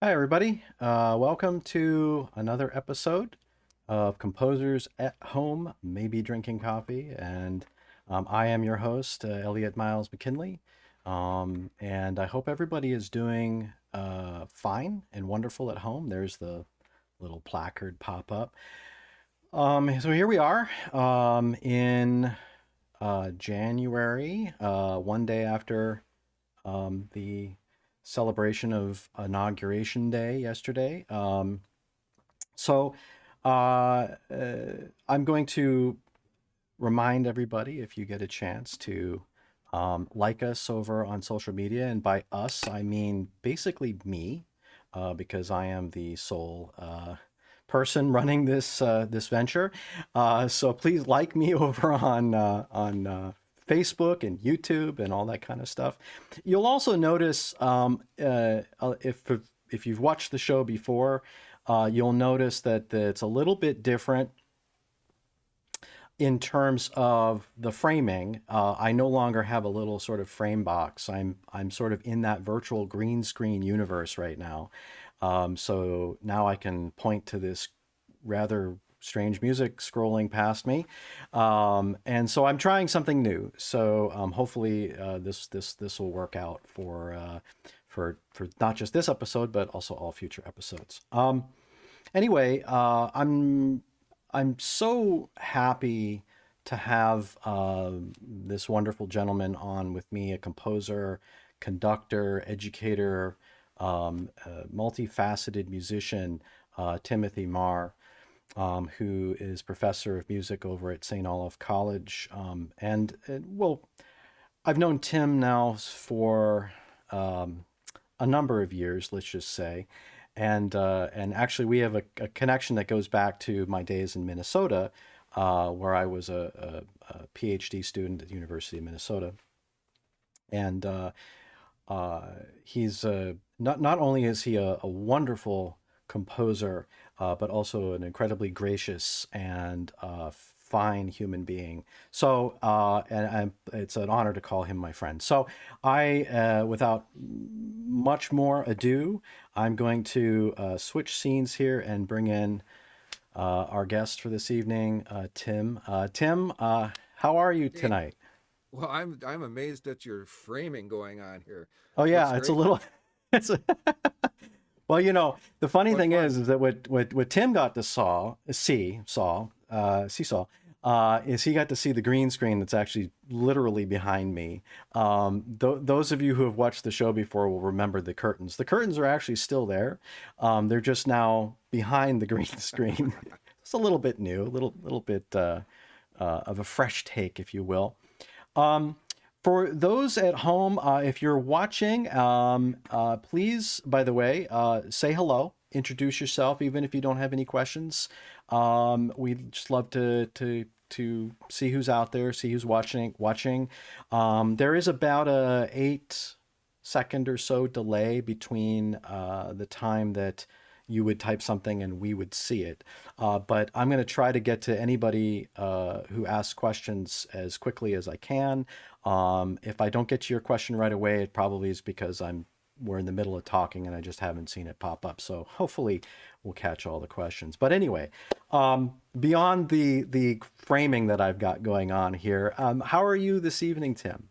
Hi, everybody. Welcome to another episode of Composers at Home, Maybe Drinking Coffee. And I am your host, Elliot Miles McKinley. And I hope everybody is doing fine and wonderful at home. There's the little placard pop up. So here we are in January, one day after the celebration of Inauguration Day yesterday. So I'm going to remind everybody, if you get a chance, to like us over on social media. And by us, I mean basically me, because I am the sole person running this venture. So please like me over on Facebook and YouTube and all that kind of stuff. You'll also notice if you've watched the show before, you'll notice that it's a little bit different in terms of the framing. I no longer have a little sort of frame box. I'm sort of in that virtual green screen universe right now. So now I can point to this rather strange music scrolling past me, and so I'm trying something new. So hopefully this will work out for not just this episode but also all future episodes. Anyway, I'm so happy to have this wonderful gentleman on with me, a composer, conductor, educator, multifaceted musician, Timothy Mahr, who is professor of music over at St Olaf College. Well, I've known Tim now for a number of years, let's just say. And actually, we have a connection that goes back to my days in Minnesota, where I was a PhD student at the University of Minnesota. And uh, he's not only is he a wonderful composer, but also an incredibly gracious and fine human being. So, it's an honor to call him my friend. So, without much more ado, I'm going to switch scenes here and bring in our guest for this evening, Tim. Tim, how are you Hey, tonight? well, I'm amazed at your framing going on here. Oh Looks yeah, it's a great. little. It's a, well, the funny What thing fun. is that what Tim got to is he got to see the green screen that's actually literally behind me. Those of you who have watched the show before will remember the curtains. The curtains are actually still there. They're just now behind the green screen. It's a little bit new, a little bit of a fresh take, if you will. Um, for those at home, if you're watching, please, by the way, say hello, introduce yourself, even if you don't have any questions. We'd just love to see who's out there, see who's watching. There is about a 8 second or so delay between the time that you would type something and we would see it. But I'm going to try to get to anybody who asks questions as quickly as I can. If I don't get to your question right away, it probably is because we're in the middle of talking and I just haven't seen it pop up. So hopefully we'll catch all the questions. But anyway, beyond the framing that I've got going on here, how are you this evening, Tim?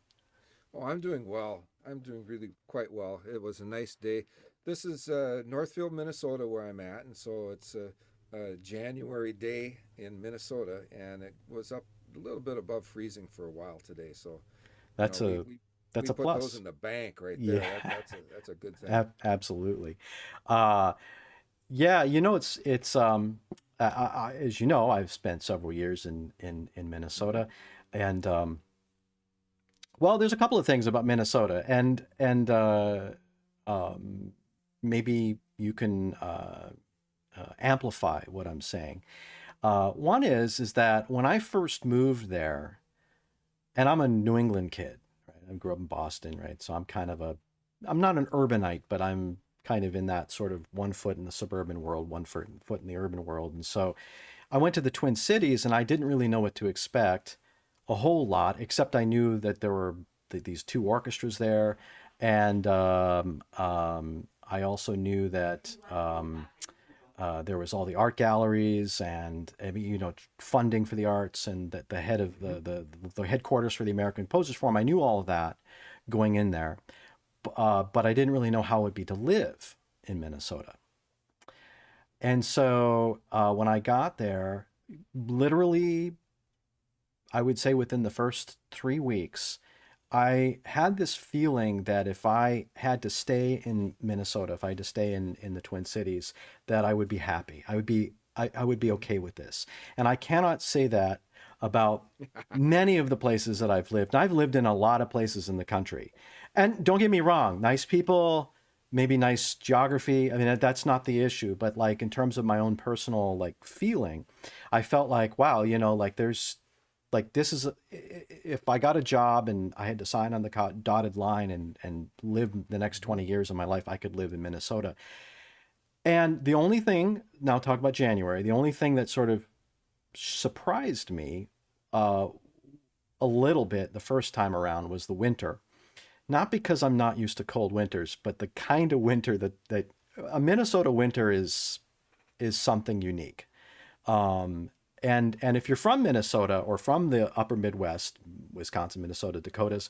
Oh, I'm doing well. I'm doing really quite well. It was a nice day. This is Northfield, Minnesota, where I'm at, and so it's a January day in Minnesota, and it was up a little bit above freezing for a while today. So, you know, That's we a we that's we a put those plus. in the bank right Yeah, there. That's a good thing. absolutely. Uh, Yeah, it's as you know, I've spent several years in Hmm. Minnesota, and well, there's a couple of things about Minnesota, and um, maybe you can amplify what I'm saying. One is that when I first moved there, and I'm a New England kid, right? I grew up in Boston, right? So I'm not an urbanite, but I'm kind of in that sort of one foot in the suburban world, one foot in the urban world. And so I went to the Twin Cities and I didn't really know what to expect a whole lot, except I knew that there were these two orchestras there. And I also knew that there was all the art galleries and funding for the arts, and that the head of the headquarters for the American Composers Forum. I knew all of that going in there, but I didn't really know how it would be to live in Minnesota. And so when I got there, literally, I would say within the first 3 weeks, I had this feeling that if I had to stay in Minnesota, if I had to stay in the Twin Cities, that I would be happy. I would be okay with this. And I cannot say that about many of the places that I've lived. And I've lived in a lot of places in the country. And don't get me wrong, nice people, maybe nice geography. I mean, that's not the issue. But like in terms of my own personal like feeling, I felt like, wow, like there's like this is if I got a job and I had to sign on the dotted line and live the next 20 years of my life, I could live in Minnesota. And the only thing, now talk about January, the only thing that sort of surprised me a little bit the first time around was the winter. Not because I'm not used to cold winters, but the kind of winter that a Minnesota winter is something unique. And if you're from Minnesota or from the upper Midwest, Wisconsin, Minnesota, Dakotas,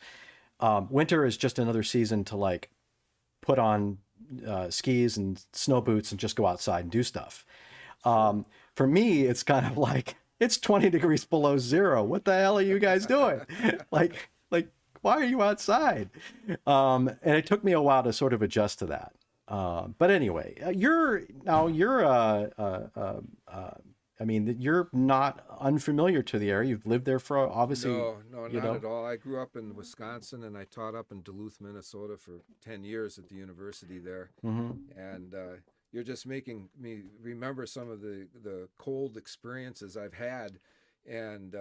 winter is just another season to like put on skis and snow boots and just go outside and do stuff. For me, it's kind of like, it's 20 degrees below zero. What the hell are you guys doing? like, why are you outside? And it took me a while to sort of adjust to that. But anyway, you're not unfamiliar to the area. You've lived there for obviously. No, not at all. I grew up in Wisconsin, and I taught up in Duluth, Minnesota for 10 years at the university there. Mm-hmm. And you're just making me remember some of the cold experiences I've had. And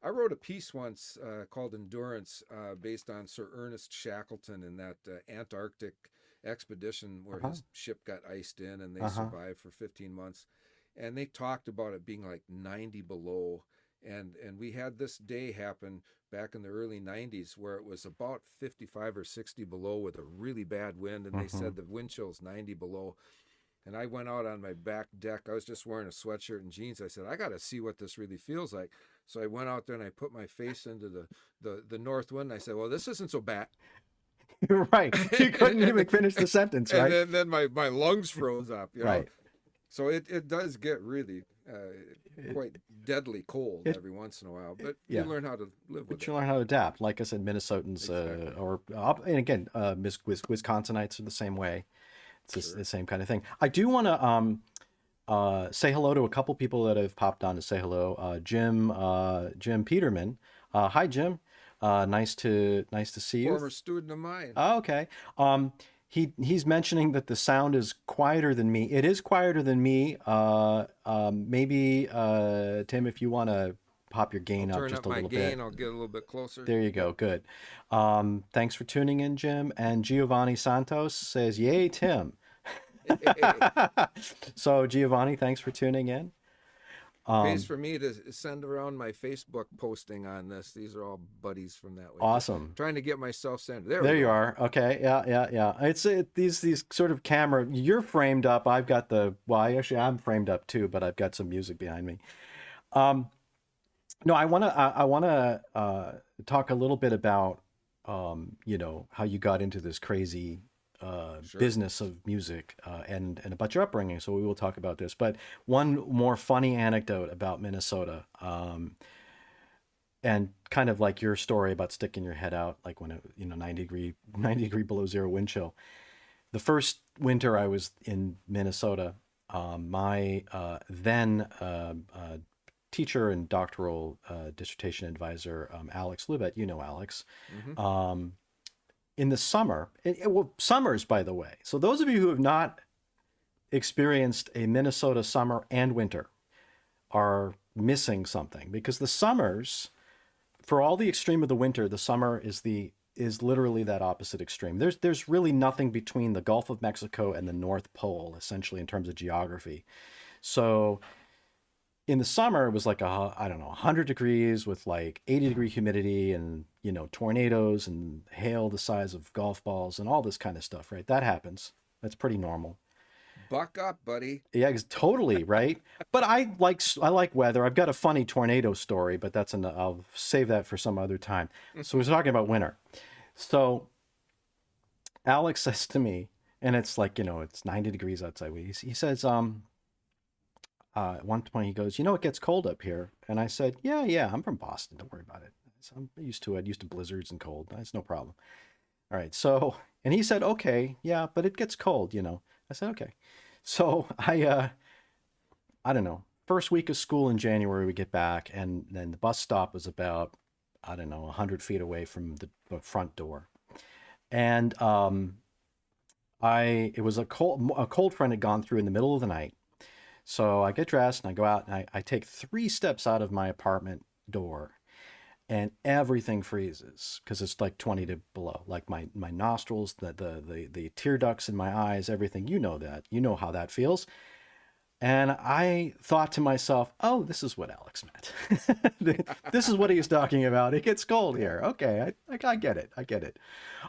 I wrote a piece once called Endurance, based on Sir Ernest Shackleton and that Antarctic expedition where his ship got iced in and they survived for 15 months. And they talked about it being like 90 below. And we had this day happen back in the early 90s where it was about 55 or 60 below with a really bad wind. And they said the wind chill's 90 below. And I went out on my back deck. I was just wearing a sweatshirt and jeans. I said, I got to see what this really feels like. So I went out there and I put my face into the north wind. And I said, well, this isn't so bad. Right. You couldn't even finish the sentence, right? And then my lungs froze up. Right. So it does get really quite deadly cold every once in a while, but you learn how to live with it. You learn how to adapt. Like I said, Minnesotans, and again, Wisconsinites are the same way. It's the same kind of thing. I do want to say hello to a couple people that have popped on to say hello. Jim Peterman. Hi, Jim. Nice to see you. Former student of mine. Oh, okay. He's mentioning that the sound is quieter than me. It is quieter than me. Maybe Tim, if you want to pop your gain up just a little bit. Turn up my gain. I'll get a little bit closer. There you go. Good. Thanks for tuning in, Jim. And Giovanni Santos says, "Yay, Tim." So Giovanni, thanks for tuning in. Pays for me to send around my Facebook posting on this. These are all buddies from that way. Awesome. Trying to get myself centered. There you are. Okay. Yeah. It's these sort of camera. You're framed up. I've got I'm framed up too, but I've got some music behind me. No, I want to talk a little bit about how you got into this crazy business of music and about your upbringing. So we will talk about this. But one more funny anecdote about Minnesota, and kind of like your story about sticking your head out, like when it 90 degree below zero wind chill. The first winter I was in Minnesota, my then teacher and doctoral dissertation advisor, Alex Libet, Alex, in the summer, summers, by the way. So those of you who have not experienced a Minnesota summer and winter are missing something, because the summers, for all the extreme of the winter, the summer is literally that opposite extreme. There's really nothing between the Gulf of Mexico and the North Pole, essentially, in terms of geography. So in the summer, it was like 100 degrees with like 80-degree humidity and, tornadoes and hail the size of golf balls and all this kind of stuff, right? That happens. That's pretty normal. Buck up, buddy. Yeah, totally, right? But I like weather. I've got a funny tornado story, but I'll save that for some other time. So we're talking about winter. So Alex says to me, and it's like, it's 90 degrees outside. He says, at one point he goes, it gets cold up here. And I said, yeah, I'm from Boston. Don't worry about it. So I'm used to it. Used to blizzards and cold. That's no problem. All right. So, and he said, okay, yeah, but it gets cold. I said, okay. So I don't know. First week of school in January, we get back, and then the bus stop was about, I don't know, 100 feet away from the front door. And it was a cold front had gone through in the middle of the night. So I get dressed and I go out and I take 3 steps out of my apartment door, and everything freezes because it's like 20 to below. Like my nostrils, the tear ducts in my eyes, everything. You know that. You know how that feels. And I thought to myself, oh, this is what Alex meant. This is what he was talking about. It gets cold here. Okay, I get it. I get it.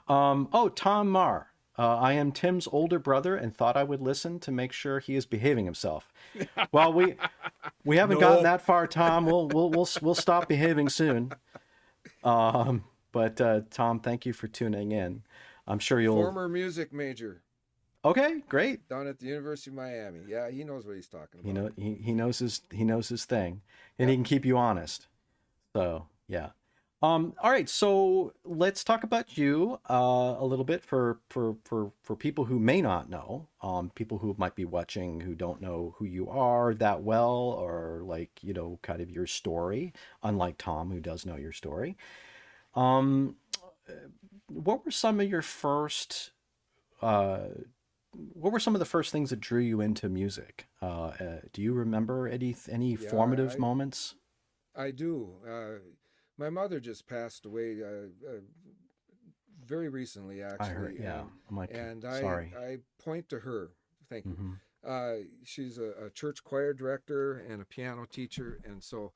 Oh, Tom Mahr. I am Tim's older brother and thought I would listen to make sure he is behaving himself. Well, we haven't gotten that far, Tom. We'll stop behaving soon. But Tom, thank you for tuning in. I'm sure you'll. Former music major. Okay, great. Down at the University of Miami. Yeah, he knows what he's talking about. He knows his thing, and he can keep you honest. So yeah. All right, so let's talk about you a little bit for people who may not know, people who might be watching who don't know who you are that well, or kind of your story, unlike Tom, who does know your story. What were some of your first what were some of the first things that drew you into music? Do you remember any formative moments? I do. My mother just passed away very recently, actually. I heard, yeah. I'm like, and sorry. I point to her. Thank you. Mm-hmm. She's a church choir director and a piano teacher, and so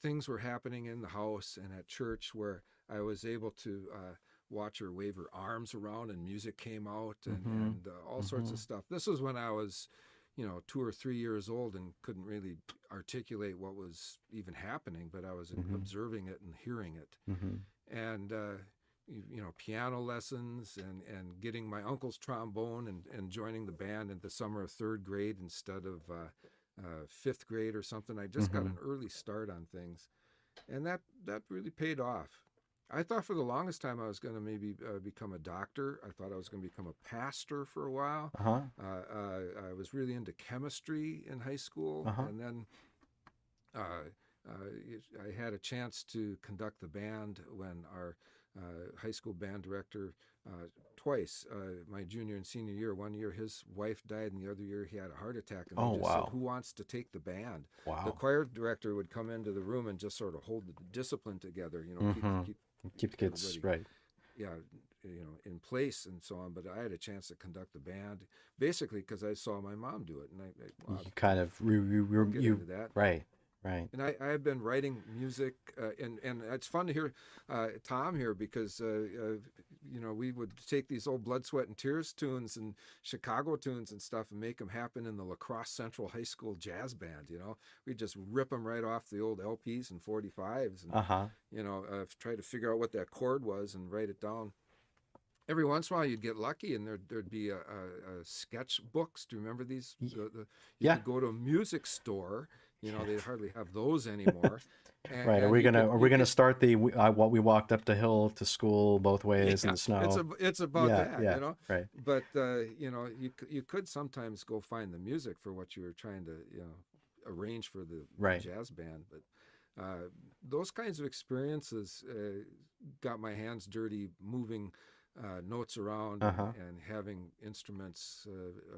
things were happening in the house and at church where I was able to watch her wave her arms around and music came out and all sorts of stuff. This was when I was 2 or 3 years old and couldn't really articulate what was even happening, but I was observing it and hearing it. And, piano lessons and getting my uncle's trombone and joining the band in the summer of 3rd grade instead of 5th grade or something. I just got an early start on things. And that really paid off. I thought for the longest time I was going to maybe become a doctor. I thought I was going to become a pastor for a while. I was really into chemistry in high school. And then I had a chance to conduct the band when our high school band director twice, my junior and senior year. One year his wife died, and the other year he had a heart attack. And they just said, who wants to take the band? Wow. The choir director would come into the room and just sort of hold the discipline together, keep the kids right. Yeah, in place and so on. But I had a chance to conduct the band basically because I saw my mom do it, and you kind of into that. Right. And I have been writing music, and it's fun to hear Tom here because we would take these old Blood, Sweat, and Tears tunes and Chicago tunes and stuff and make them happen in the La Crosse Central High School jazz band. We'd just rip them right off the old LPs and 45s, and try to figure out what that chord was and write it down. Every once in a while, you'd get lucky, and there'd be a sketch books. Do you remember these? You could go to a music store. They hardly have those anymore. Right. Are we gonna start the what we walked up the hill to school both ways in the snow? It's about that. Right. But you could sometimes go find the music for what you were trying to arrange for the jazz band. But those kinds of experiences got my hands dirty moving notes around and having instruments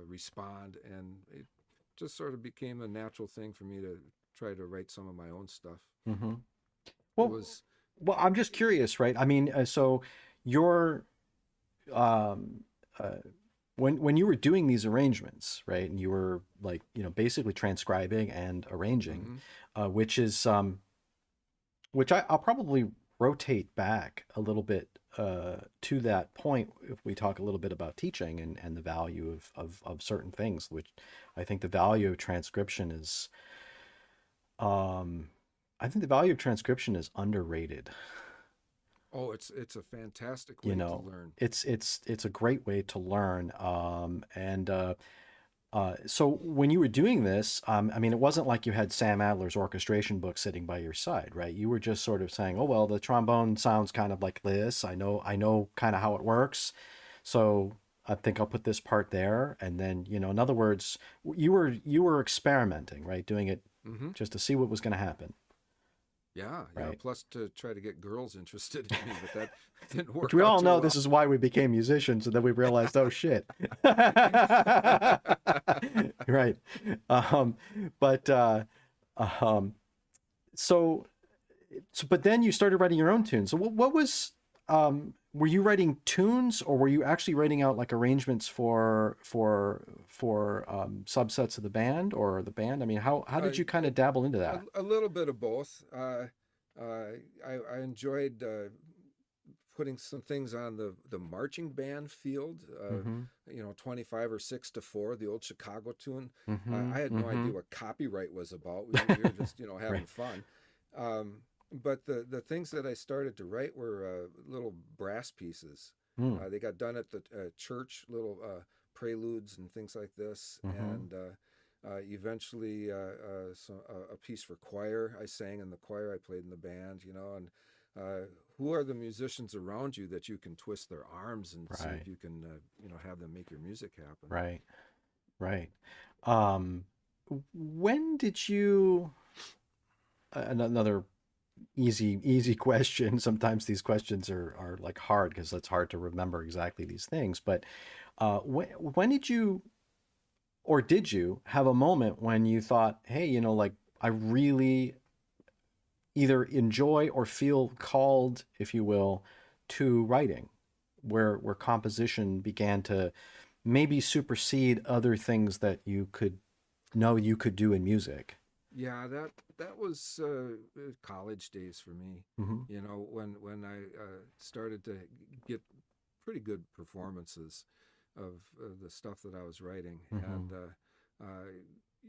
respond, and it just sort of became a natural thing for me to try to write some of my own stuff. Well, I'm just curious, right? I mean, so you're when you were doing these arrangements, right, and you were basically transcribing and arranging, which I'll probably rotate back a little bit to that point, if we talk a little bit about teaching and the value of certain things, which I think the value of transcription is, um, I think the value of transcription is underrated. Oh, it's a fantastic You way to know, learn. it's a great way to learn. And So when you were doing this, I mean, it wasn't like you had Sam Adler's orchestration book sitting by your side, right? You were just sort of saying, "Oh well, the trombone sounds kind of like this. I know kind of how it works, so I think I'll put this part there." And then, in other words, you were experimenting, right? Doing it Hmm. just to see what was going to happen, Yeah, yeah. right? Plus to try to get girls interested in me, but that didn't Which work we out all too know this well. is why we became musicians, and then we realized, oh shit. Right. Um, but um, so but then you started writing your own tunes. So what was were you writing tunes, or were you actually writing out like arrangements for subsets of the band or the band? I mean, how uh, did you kind of dabble into that? a little bit of both. I enjoyed putting some things on the marching band field. Mm-hmm. 25 or 6 to 4, the old Chicago tune. Mm-hmm. I had no Mm-hmm. idea what copyright was about. We were just Right. having fun. Um, but the things that I started to write were little brass pieces. Mm. They got done at the church, little preludes and things like this, Mm-hmm. and eventually a piece for choir. I sang in the choir. I played in the band, and who are the musicians around you that you can twist their arms and see if Right. you can, have them make your music happen. Right. Right. Um, when did you, another easy question. Sometimes these questions are like hard because it's hard to remember exactly these things. But when did you, or did you have a moment when you thought, hey, like I really either enjoy or feel called, if you will, to writing, where composition began to maybe supersede other things that you could know you could do in music? Yeah, that was college days for me. Hmm. When I started to get pretty good performances of the stuff that I was writing, Hmm. and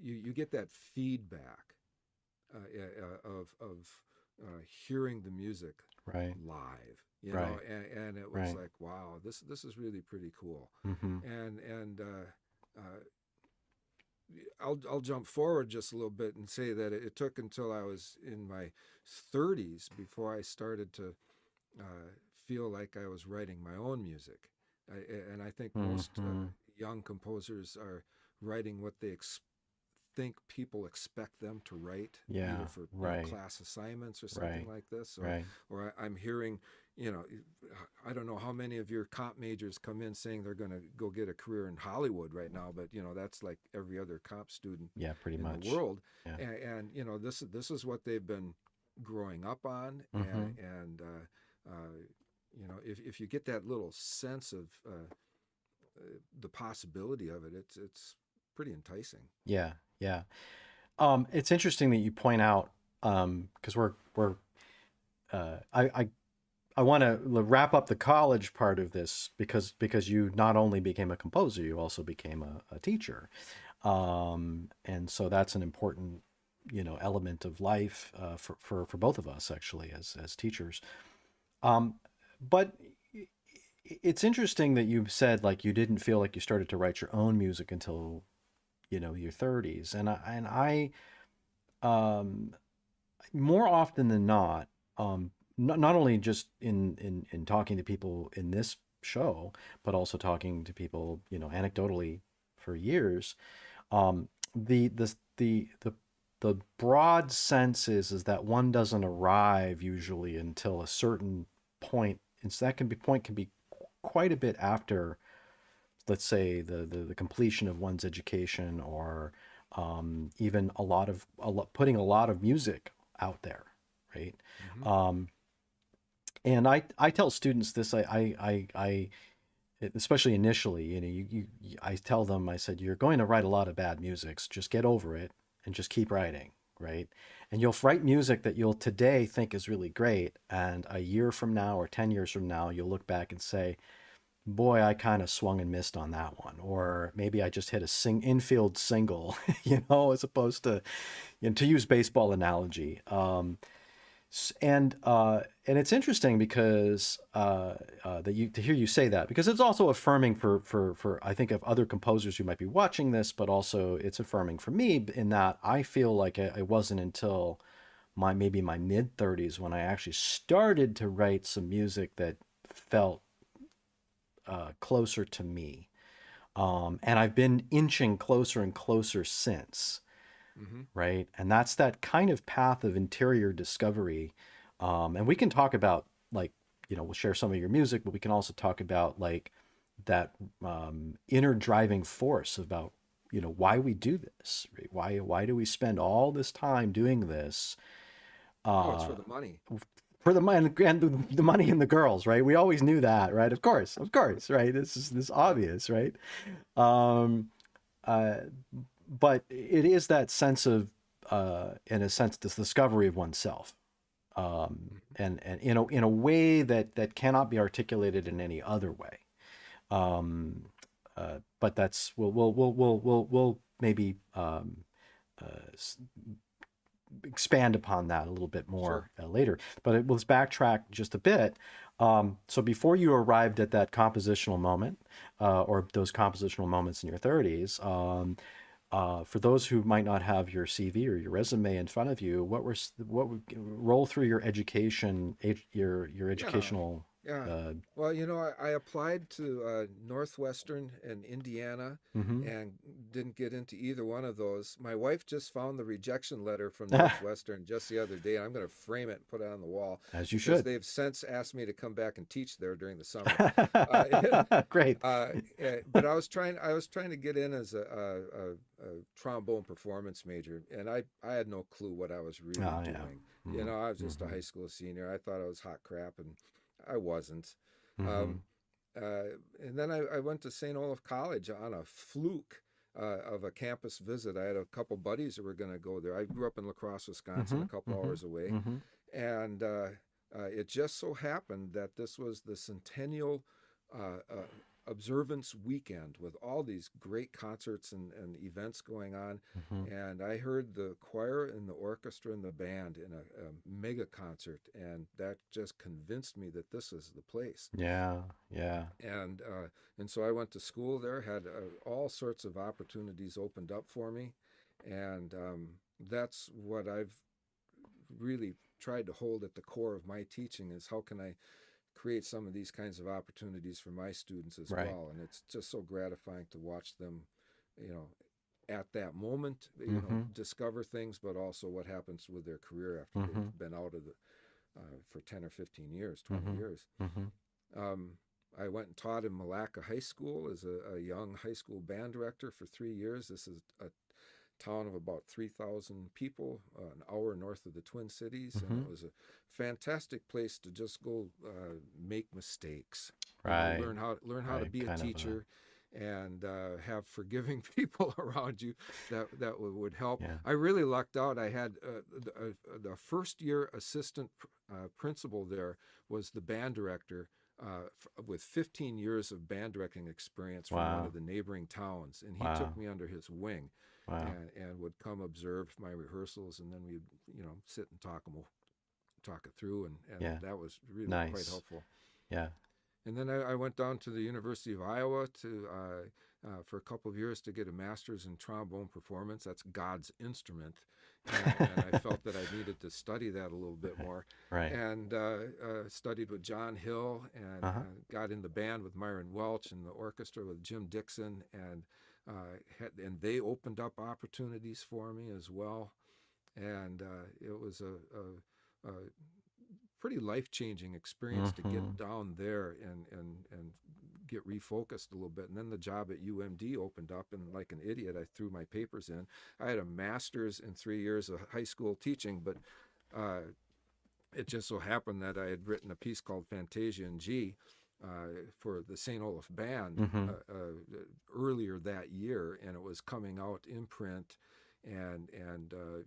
you get that feedback of hearing the music Right. live, Right. and it was Right. like, wow, this is really pretty cool. Hmm. And I'll jump forward just a little bit and say that it took until I was in my 30s before I started to feel like I was writing my own music. And I think most Hmm. young composers are writing what they think people expect them to write, either Yeah. for Right. class assignments or something Right. like this, Right. or I'm hearing, you know, I don't know how many of your comp majors come in saying they're going to go get a career in Hollywood right now, but that's like every other comp student Yeah. Pretty in the much. world, Yeah. and this is what they've been growing up on, Hmm. if you get that little sense of the possibility of it, it's pretty enticing. Yeah. Yeah. It's interesting that you point out, because we're I want to wrap up the college part of this because you not only became a composer, you also became a teacher, and so that's an important element of life for both of us actually as teachers. Um, but it's interesting that you said like you didn't feel like you started to write your own music until your 30s, and I um, more often than not, not only just in talking to people in this show, but also talking to people, anecdotally for years, um, the broad sense is that one doesn't arrive usually until a certain point, and so that point can be quite a bit after, let's say, the completion of one's education, or even putting a lot of music out there, right? Hmm. Um, and I tell students this, I especially initially, I tell them, I said, you're going to write a lot of bad musics, just get over it and just keep writing, right? And you'll write music that you'll today think is really great, and a year from now or 10 years from now, you'll look back and say, boy, I kind of swung and missed on that one. Or maybe I just hit a infield single, as opposed to, to use baseball analogy. And it's interesting because to hear you say that, because it's also affirming for I think of other composers who might be watching this, but also it's affirming for me in that I feel like it wasn't until maybe my mid 30s when I actually started to write some music that felt closer to me. And I've been inching closer and closer since, Mm-hmm. right? And that's that kind of path of interior discovery. And we can talk about like, we'll share some of your music, but we can also talk about like that inner driving force about, why we do this, right? Why do we spend all this time doing this? Oh, it's Uh, for the money. for the money and the money and the girls, right? We always knew that, right? Of course, right? This Yeah. obvious, right? Um, uh, but it is that sense of, in a sense, this discovery of oneself, Mhm. and in a way that cannot be articulated in any other way. Um, but that's we'll maybe expand upon that a little bit Sure. more later. But let's backtrack just a bit. So before you arrived at that compositional moment, or those compositional moments in your 30s, for those who might not have your CV or your resume in front of you, what would roll through your education, your Yeah. educational? Yeah. Uh, Well, I applied to Northwestern and Indiana mhm. and didn't get into either one of those. My wife just found the rejection letter from Northwestern just the other day, and I'm going to frame it and put it on the wall As you because should. they've since asked me to come back and teach there during the summer. Uh, Great. but I was trying to get in as a trombone performance major, and I had no clue what I was really Oh yeah. doing. Mm-hmm. I was just a Mm-hmm. high school senior. I thought I was hot crap, and I wasn't. Mm-hmm. Um, and then I went to St. Olaf College on a fluke of a campus visit. I had a couple buddies that were going to go there. I grew up in La Crosse, Wisconsin, Mm-hmm. a couple Mm-hmm. hours away, Mm-hmm. and it just so happened that this was the centennial observance weekend with all these great concerts and events going on. Mm-hmm. And I heard the choir and the orchestra and the band in a mega concert, and that just convinced me that this is the place. Yeah. Yeah. And so I went to school there, had all sorts of opportunities opened up for me, and that's what I've really tried to hold at the core of my teaching is how can I create some of these kinds of opportunities for my students as Right. well. And it's just so gratifying to watch them, you know, at that moment, Mm-hmm. discover things, but also what happens with their career after Mm-hmm. they've been out of the for 10 or 15 years, 20 Mm-hmm. years. Mm-hmm. Um, I went and taught in Malacca High School as a young high school band director for 3 years. This is a town of about 3,000 people, an hour north of the Twin Cities, and Mm-hmm. it was a fantastic place to just go make mistakes. Right. Learn how to Right. be a Kind of a teacher, and have forgiving people around you that would help. yeah. I really lucked out. I had the first year assistant principal there was the band director. With 15 years of band directing experience from one Wow. of the neighboring towns, and he took Wow. me under his wing Wow. and would come observe my rehearsals, and then we'd sit and talk it through, and Yeah. that was really quite Nice. helpful. Yeah. And then I went down to the University of Iowa to for a couple of years to get a master's in trombone performance. That's God's instrument, and I felt that I needed to study that a little bit more, Right. and studied with John Hill, and Uh-huh. got in the band with Myron Welch and the orchestra with Jim Dixon, and they opened up opportunities for me as well, and it was a pretty life changing experience to Mm-hmm. get down there and get refocused a little bit. And then the job at UMD opened up, and like an idiot, I threw my papers in. I had a master's in 3 years of high school teaching, but uh, it just so happened that I had written a piece called Fantasia in G. For the St. Olaf Band Mm-hmm. earlier that year, and it was coming out in print and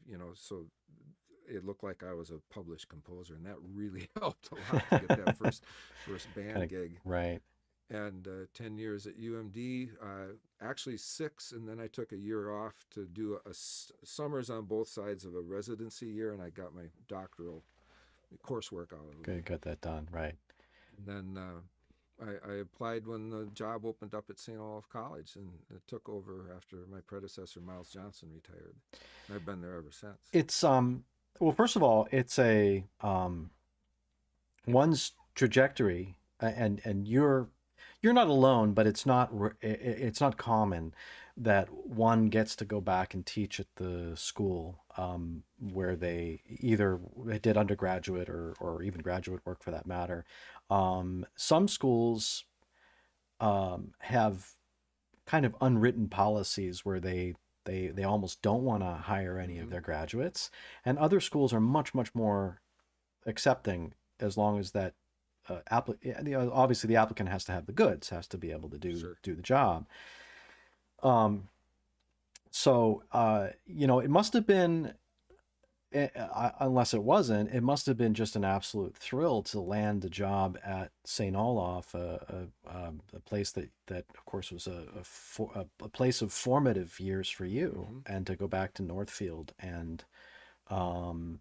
you know, so it looked like I was a published composer, and that really helped a lot to get that first Kind band of, gig. right. And 10 years at UMD, actually 6, and then I took a year off to do summers on both sides of a residency year, and I got my doctoral coursework out of it. Good, got that done, right. And then I applied when the job opened up at St Olaf College, and it took over after my predecessor Miles Johnson retired. I've been there ever since. It's well, first of all, it's a one's trajectory, and you're not alone, but it's not common that one gets to go back and teach at the school where they either did undergraduate or even graduate work for that matter. Some schools have kind of unwritten policies where they almost don't want to hire any of Mm-hmm. their graduates, and other schools are much more accepting as long as that obviously the applicant has to have the goods, has to be able to Sure. do the job. Um, so you know, it must have been, unless it wasn't, it must have been just an absolute thrill to land a job at St. Olaf, a place that of course was a place of formative years for you, Mm-hmm. and to go back to Northfield um,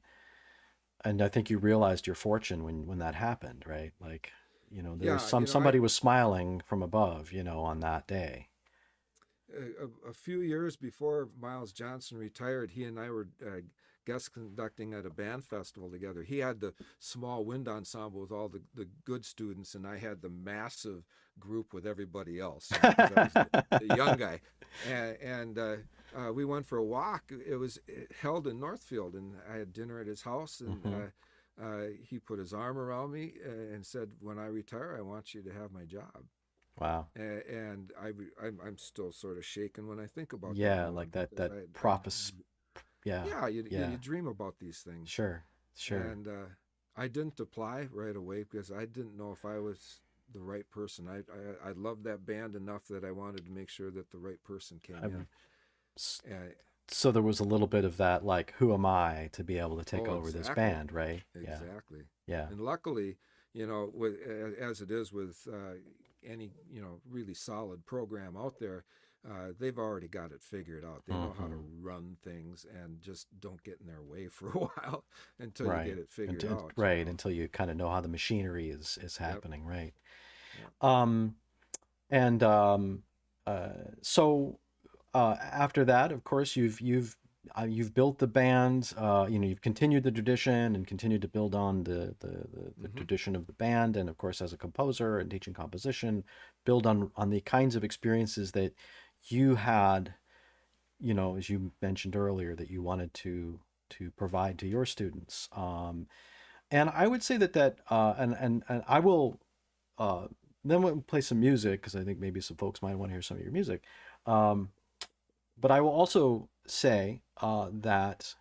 and I think you realized your fortune when that happened, right? Like, you know, there was Yeah, you know, somebody was smiling from above, you know, on that day. a few years before Miles Johnson retired, he and I were guest conducting at a band festival together. He had the small wind ensemble with all the good students, and I had the massive group with everybody else, you know, because I was the young guy. And we went for a walk. It was held in Northfield, and I had dinner at his house, and Hmm. he put his arm around me and said, "When I retire, I want you to have my job." Wow. And I'm still sort of shaken when I think about that Yeah, like moment because that prophecy. Yeah, yeah, you yeah, dream about these things. sure, sure. And I didn't apply right away because I didn't know if I was the right person. I loved that band enough that I wanted to make sure that the right person came I'm, in. And, so there was a little bit of that, like, who am I to be able to take oh, over this exactly, band, right? Yeah, exactly. yeah. And luckily, you know, with as it is with any really solid program out there, they've already got it figured out. They know how to Hmm. run things and just don't get in their way for a while until you Right. get it figured out. Right, until you kind of know how the machinery is Yep. happening, right? Yep. Um, and uh, so after that, of course, you've built the band. You know, you've continued the tradition and continued to build on the Hmm. tradition of the band, and of course, as a composer and teaching composition, build on the kinds of experiences that you had. You know, as you mentioned earlier, that you wanted to provide to your students. And I would say and I will uh, then we'll play some music because I think maybe some folks might want to hear some of your music. Um, but I will also say that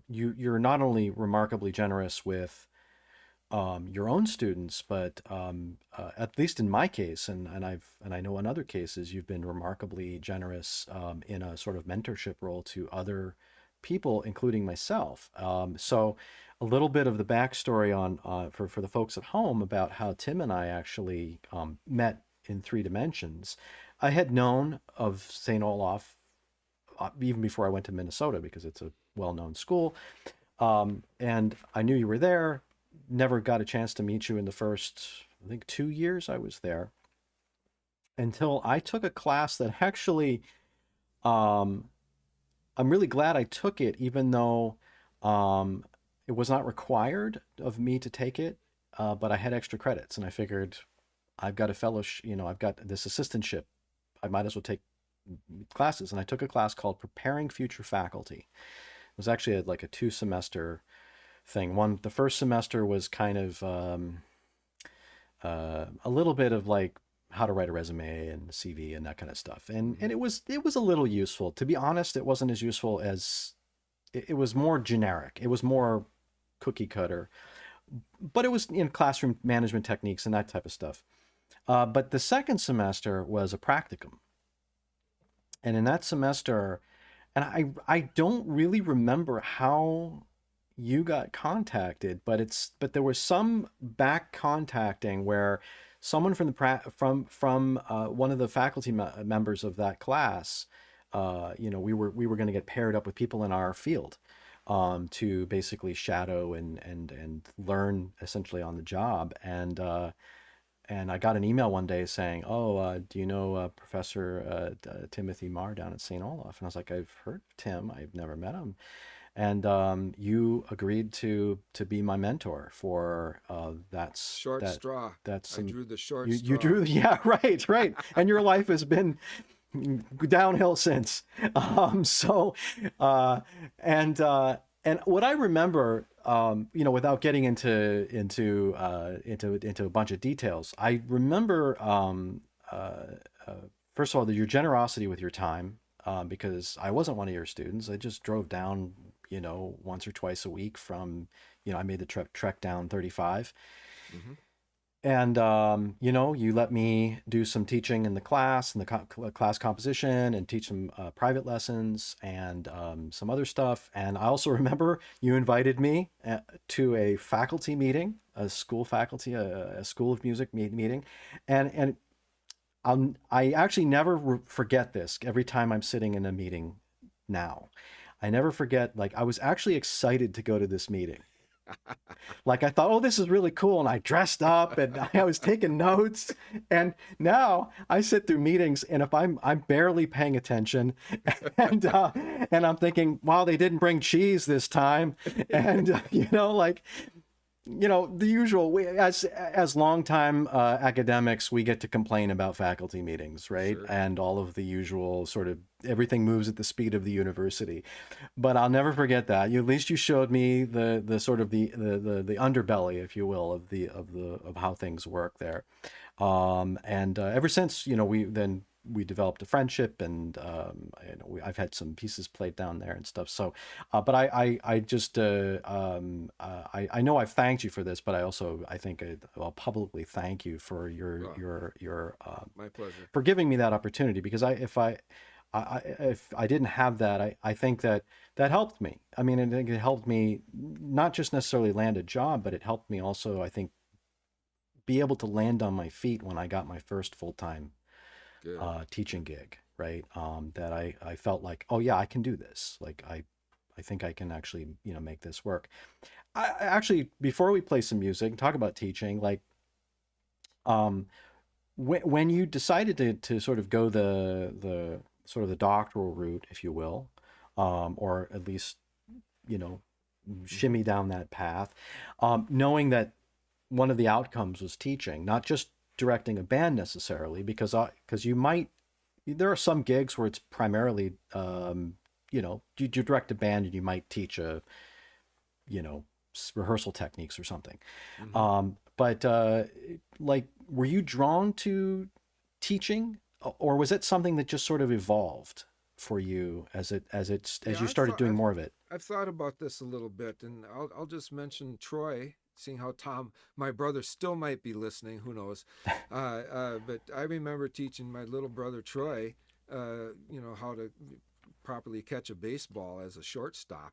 you're not only remarkably generous with your own students, but at least in my case, and I know in other cases, you've been remarkably generous in a sort of mentorship role to other people, including myself. So a little bit of the backstory on for the folks at home about how Tim and I actually met in 3 dimensions. I had known of St. Olaf even before I went to Minnesota because it's a well-known school. And I knew you were there. Never got a chance to meet you in the first, I think, 2 years I was there until I took a class that actually, um, I'm really glad I took it, even though um, it was not required of me to take it, but I had extra credits, and I figured I've got a fellowship, you know, I've got this assistantship. I might as well take classes, and I took a class called Preparing Future Faculty. It was actually like a 2 semester thing. The first semester was kind of a little bit of like how to write a resume and CV and that kind of stuff, and Hmm. it was a little useful. To be honest, it wasn't as useful as it was more generic. It was more cookie cutter, but it was in classroom management techniques and that type of stuff. But the second semester was a practicum, and in that semester, And I don't really remember how you got contacted, but there was some back contacting where someone from one of the faculty members of that class, we were going to get paired up with people in our field, to basically shadow and learn essentially on the job. And I got an email one day saying, "Oh, do you know Professor Timothy Mahr down at St Olaf?" And I was like, "I've heard of Tim. I've never met him." And you agreed to be my mentor for Short straw. that's I some drew the short you straw. drew, yeah, right. And your life has been downhill since. So and and what I remember, without getting into a bunch of details, I remember, uh, first of all, your generosity with your time, because I wasn't one of your students. I just drove down, once or twice a week from, I made the trek down 35. Hmm. And you let me do some teaching in the class and the class composition, and teach some private lessons and some other stuff. And I also remember you invited me to a faculty meeting, a school faculty, a school of music meeting, and I actually never forget this. Every time I'm sitting in a meeting now, I never forget. Like, I was actually excited to go to this meeting. Like, I thought, oh, this is really cool, and I dressed up and I was taking notes. And now I sit through meetings, and if I'm barely paying attention, and and I'm thinking, wow, they didn't bring cheese this time, and like, the usual. As longtime academics, we get to complain about faculty meetings, right? Sure. And all of the usual sort of, everything moves at the speed of the university. But I'll never forget that. At least you showed me the sort of the underbelly, if you will, of how things work there. And ever since, we developed a friendship, and I've had some pieces played down there and stuff. So, but I just I know I've thanked you for this, but I think I'll publicly thank you for Well, your my pleasure. for giving me that opportunity, because if I didn't have that, I think that helped me. I mean, I think it helped me not just necessarily land a job, but it helped me also, I think, be able to land on my feet when I got my first full-time Good. teaching gig, right? That I felt like, oh yeah, I can do this. Like, I think I can actually, make this work. Actually, before we play some music and talk about teaching, like, um, when you decided to sort of go the sort of the doctoral route, if you will, or at least, you know, Hmm. shimmy down that path, knowing that one of the outcomes was teaching, not just directing a band necessarily, because you might, there are some gigs where it's primarily, you direct a band and you might teach you know, rehearsal techniques or something. Hmm. But like, were you drawn to teaching, or was it something that just sort of evolved for you as Yeah, you started doing more of it? I've thought about this a little bit, and I'll just mention Troy, seeing how Tom, my brother, still might be listening. Who knows? But I remember teaching my little brother Troy, how to properly catch a baseball as a shortstop.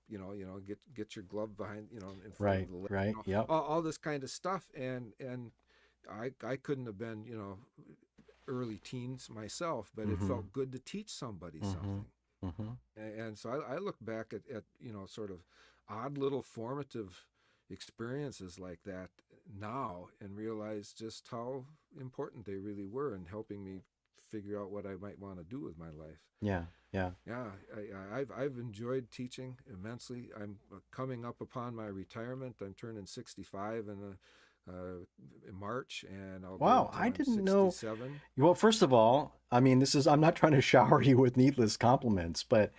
Get your glove behind, in front of Right, the leg, right, yep. all this kind of stuff, and I couldn't have been, early teens myself, but it Mm-hmm. felt good to teach somebody Mm-hmm. something. Mm-hmm. And so I look back at sort of odd little formative experiences like that now, and realize just how important they really were in helping me figure out what I might want to do with my life. Yeah, yeah. Yeah, I've enjoyed teaching immensely. I'm coming up upon my retirement. I'm turning 65 in March, and I'll go Wow, until I I'm didn't know. 67. Well, first of all, I mean, I'm not trying to shower you with needless compliments, but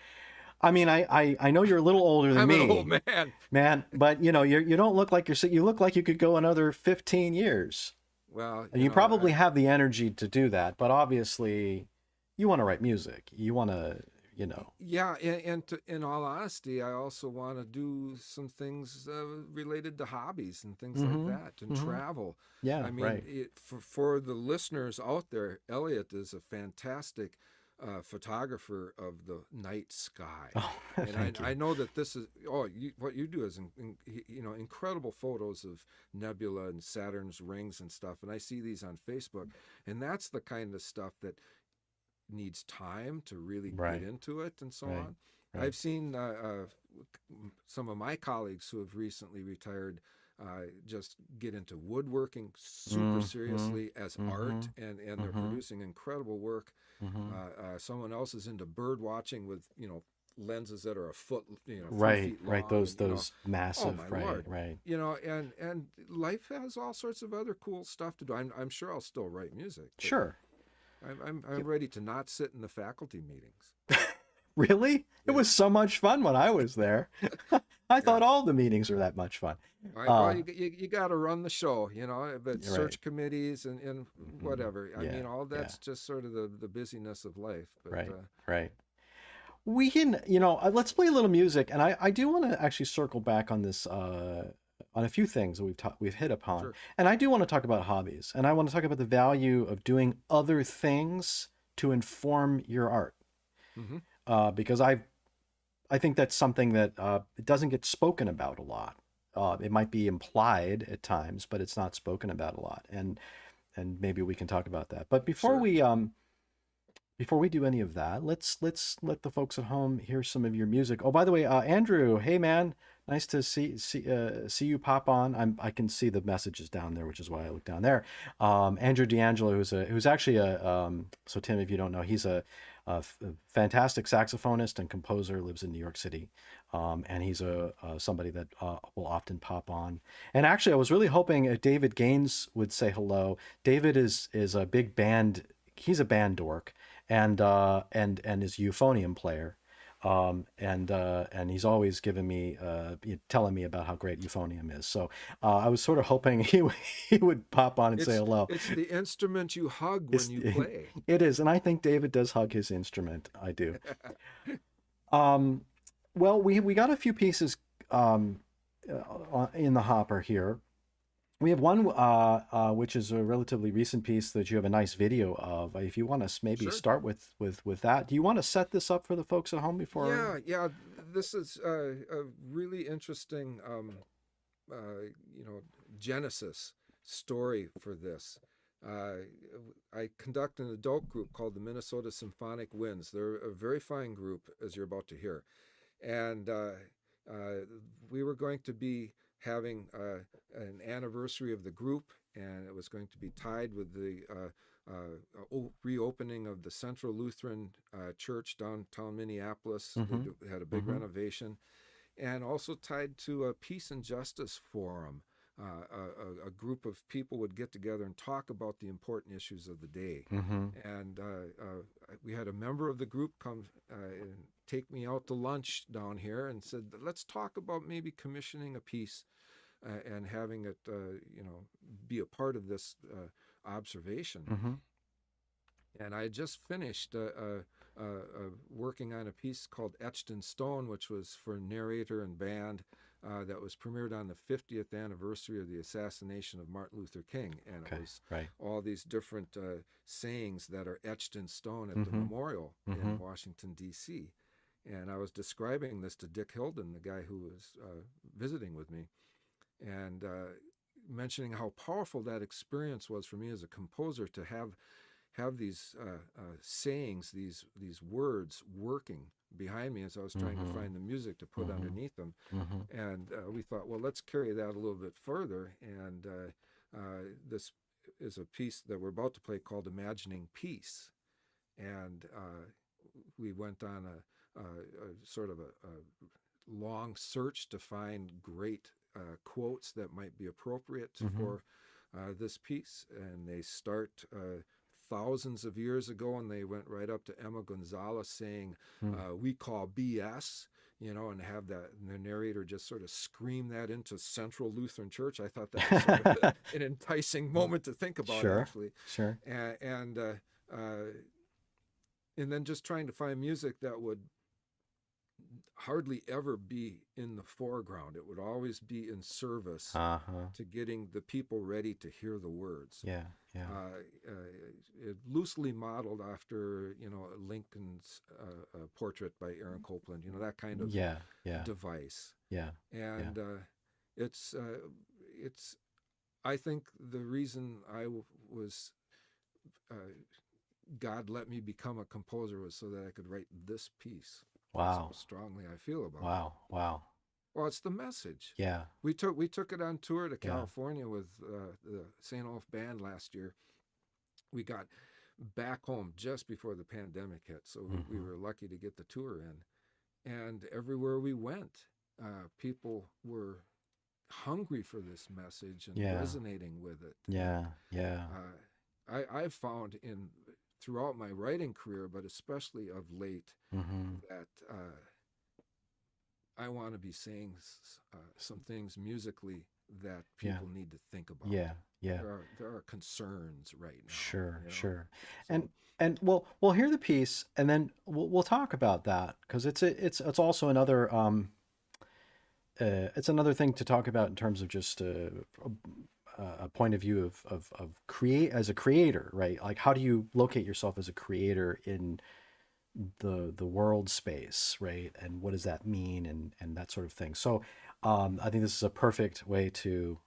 I mean, I know you're a little older than I'm an old me, man. man, but you don't look like you look like you could go another 15 years. Well, And you probably have the energy to do that, but obviously you want to write music. You want to, you know. yeah, in all honesty, I also want to do some things related to hobbies and things like Mm-hmm. that, and Mm-hmm. travel. Yeah, I mean, right. for the listeners out there, Elliot is a fantastic photographer of the night sky. Oh, And thank I you. know that this is, what you do is, incredible photos of nebula and Saturn's rings and stuff. And I see these on Facebook. And that's the kind of stuff that needs time to really get Right, into it and so right, on. right. I've seen some of my colleagues who have recently retired just get into woodworking super Mm-hmm, seriously as mm-hmm, art, and they're mm-hmm, producing incredible work. mm-hmm. Someone else is into bird watching with lenses that are a foot, 3 Right, feet right. long, and Those oh massive, my right, lord, right. and life has all sorts of other cool stuff to do. I'm sure I'll still write music, but Sure. I'm ready to not sit in the faculty meetings. Really? It Yeah, was so much fun when I was there. I yeah. thought all the meetings were that much fun. All right. Well, Uh, you got to run the show, but you're right. search committees and Hmm. whatever. I Yeah, mean, all yeah, that's just sort of the busyness of life. But right, right. We can, you know, let's play a little music, and I do want to actually circle back on this, on a few things that we've hit upon, sure. and I do want to talk about hobbies, and I want to talk about the value of doing other things to inform your art, Hmm. because I think that's something that it doesn't get spoken about a lot. It might be implied at times, but it's not spoken about a lot, and maybe we can talk about that. But Sure. before we do any of that, let's let the folks at home hear some of your music. Oh, by the way, Andrew, hey man, nice to see you pop on. I can see the messages down there, which is why I look down there. Andrew D'Angelo, who's actually so Tim, if you don't know, he's a fantastic saxophonist and composer, lives in New York City, and he's somebody that will often pop on. And actually, I was really hoping David Gaines would say hello. David is a big band. He's a band dork, and is a euphonium player, and he's always given me telling me about how great euphonium is. So I was sort of hoping he would pop on and say It's hello. it's the instrument you hug when It's, you play. it is, and I think David does hug his instrument. I do. Um, well, we got a few pieces in the hopper here. We have one which is a relatively recent piece that you have a nice video of. If you want to maybe Sure. start with that, do you want to set this up for the folks at home before? Yeah, yeah. This is a really interesting, you know, genesis story for this. Uh, I conduct an adult group called the Minnesota Symphonic Winds. They're a very fine group, as you're about to hear. And uh, we were going to be having an anniversary of the group, and it was going to be tied with the reopening of the Central Lutheran Church downtown Minneapolis. Mm-hmm. They had a big Mm-hmm. renovation, and also tied to a peace and justice forum. A group of people would get together and talk about the important issues of the day. Mm-hmm. And we had a member of the group come and take me out to lunch down here and said, let's talk about maybe commissioning a piece and having it, be a part of this observation. Mm-hmm. And I had just finished working on a piece called Etched in Stone, which was for narrator and band. That was premiered on the 50th anniversary of the assassination of Martin Luther King. And it Okay. was Right. all these different sayings that are etched in stone at the Mm-hmm. memorial Mm-hmm. in Washington, D.C. And I was describing this to Dick Hilden, the guy who was visiting with me, and mentioning how powerful that experience was for me as a composer to have these sayings, these words working behind me as I was trying to Mm-hmm. find the music to put Mm-hmm. underneath them. Mm-hmm. And we thought, well, let's carry that a little bit further. And this is a piece that we're about to play called Imagining Peace. And we went on a sort of a long search to find great quotes that might be appropriate Mm-hmm. for this piece. And they start thousands of years ago, and they went right up to Emma Gonzalez saying, we call BS, and have that, and the narrator just sort of scream that into Central Lutheran Church. I thought that was sort of an enticing moment to think about, Sure. actually. Sure. And then just trying to find music that would hardly ever be in the foreground. It would always be in service to getting the people ready to hear the words. Yeah, yeah. It loosely modeled after, Lincoln's portrait by Aaron Copland, that kind of Yeah, yeah, device. yeah. And it's I think the reason I was God let me become a composer was so that I could write this piece. That's Wow. how strongly I feel about it. Wow, wow. Well, it's the message. Yeah, We took it on tour to Yeah. California with the St Olaf band last year. We got back home just before the pandemic hit, so we were lucky to get the tour in. And everywhere we went, people were hungry for this message and Yeah. resonating with it. yeah, yeah. I've found throughout my writing career, but especially of late, that I want to be saying some things musically that people need to think about. Yeah, yeah. There are concerns right now. Sure, sure. So- And we'll hear the piece, and then we'll talk about that, because it's also another it's another thing to talk about in terms of just a point of view of create as a creator, right? Like, how do you locate yourself as a creator in the world space, right? And what does that mean, and that sort of thing. So I think this is a perfect way to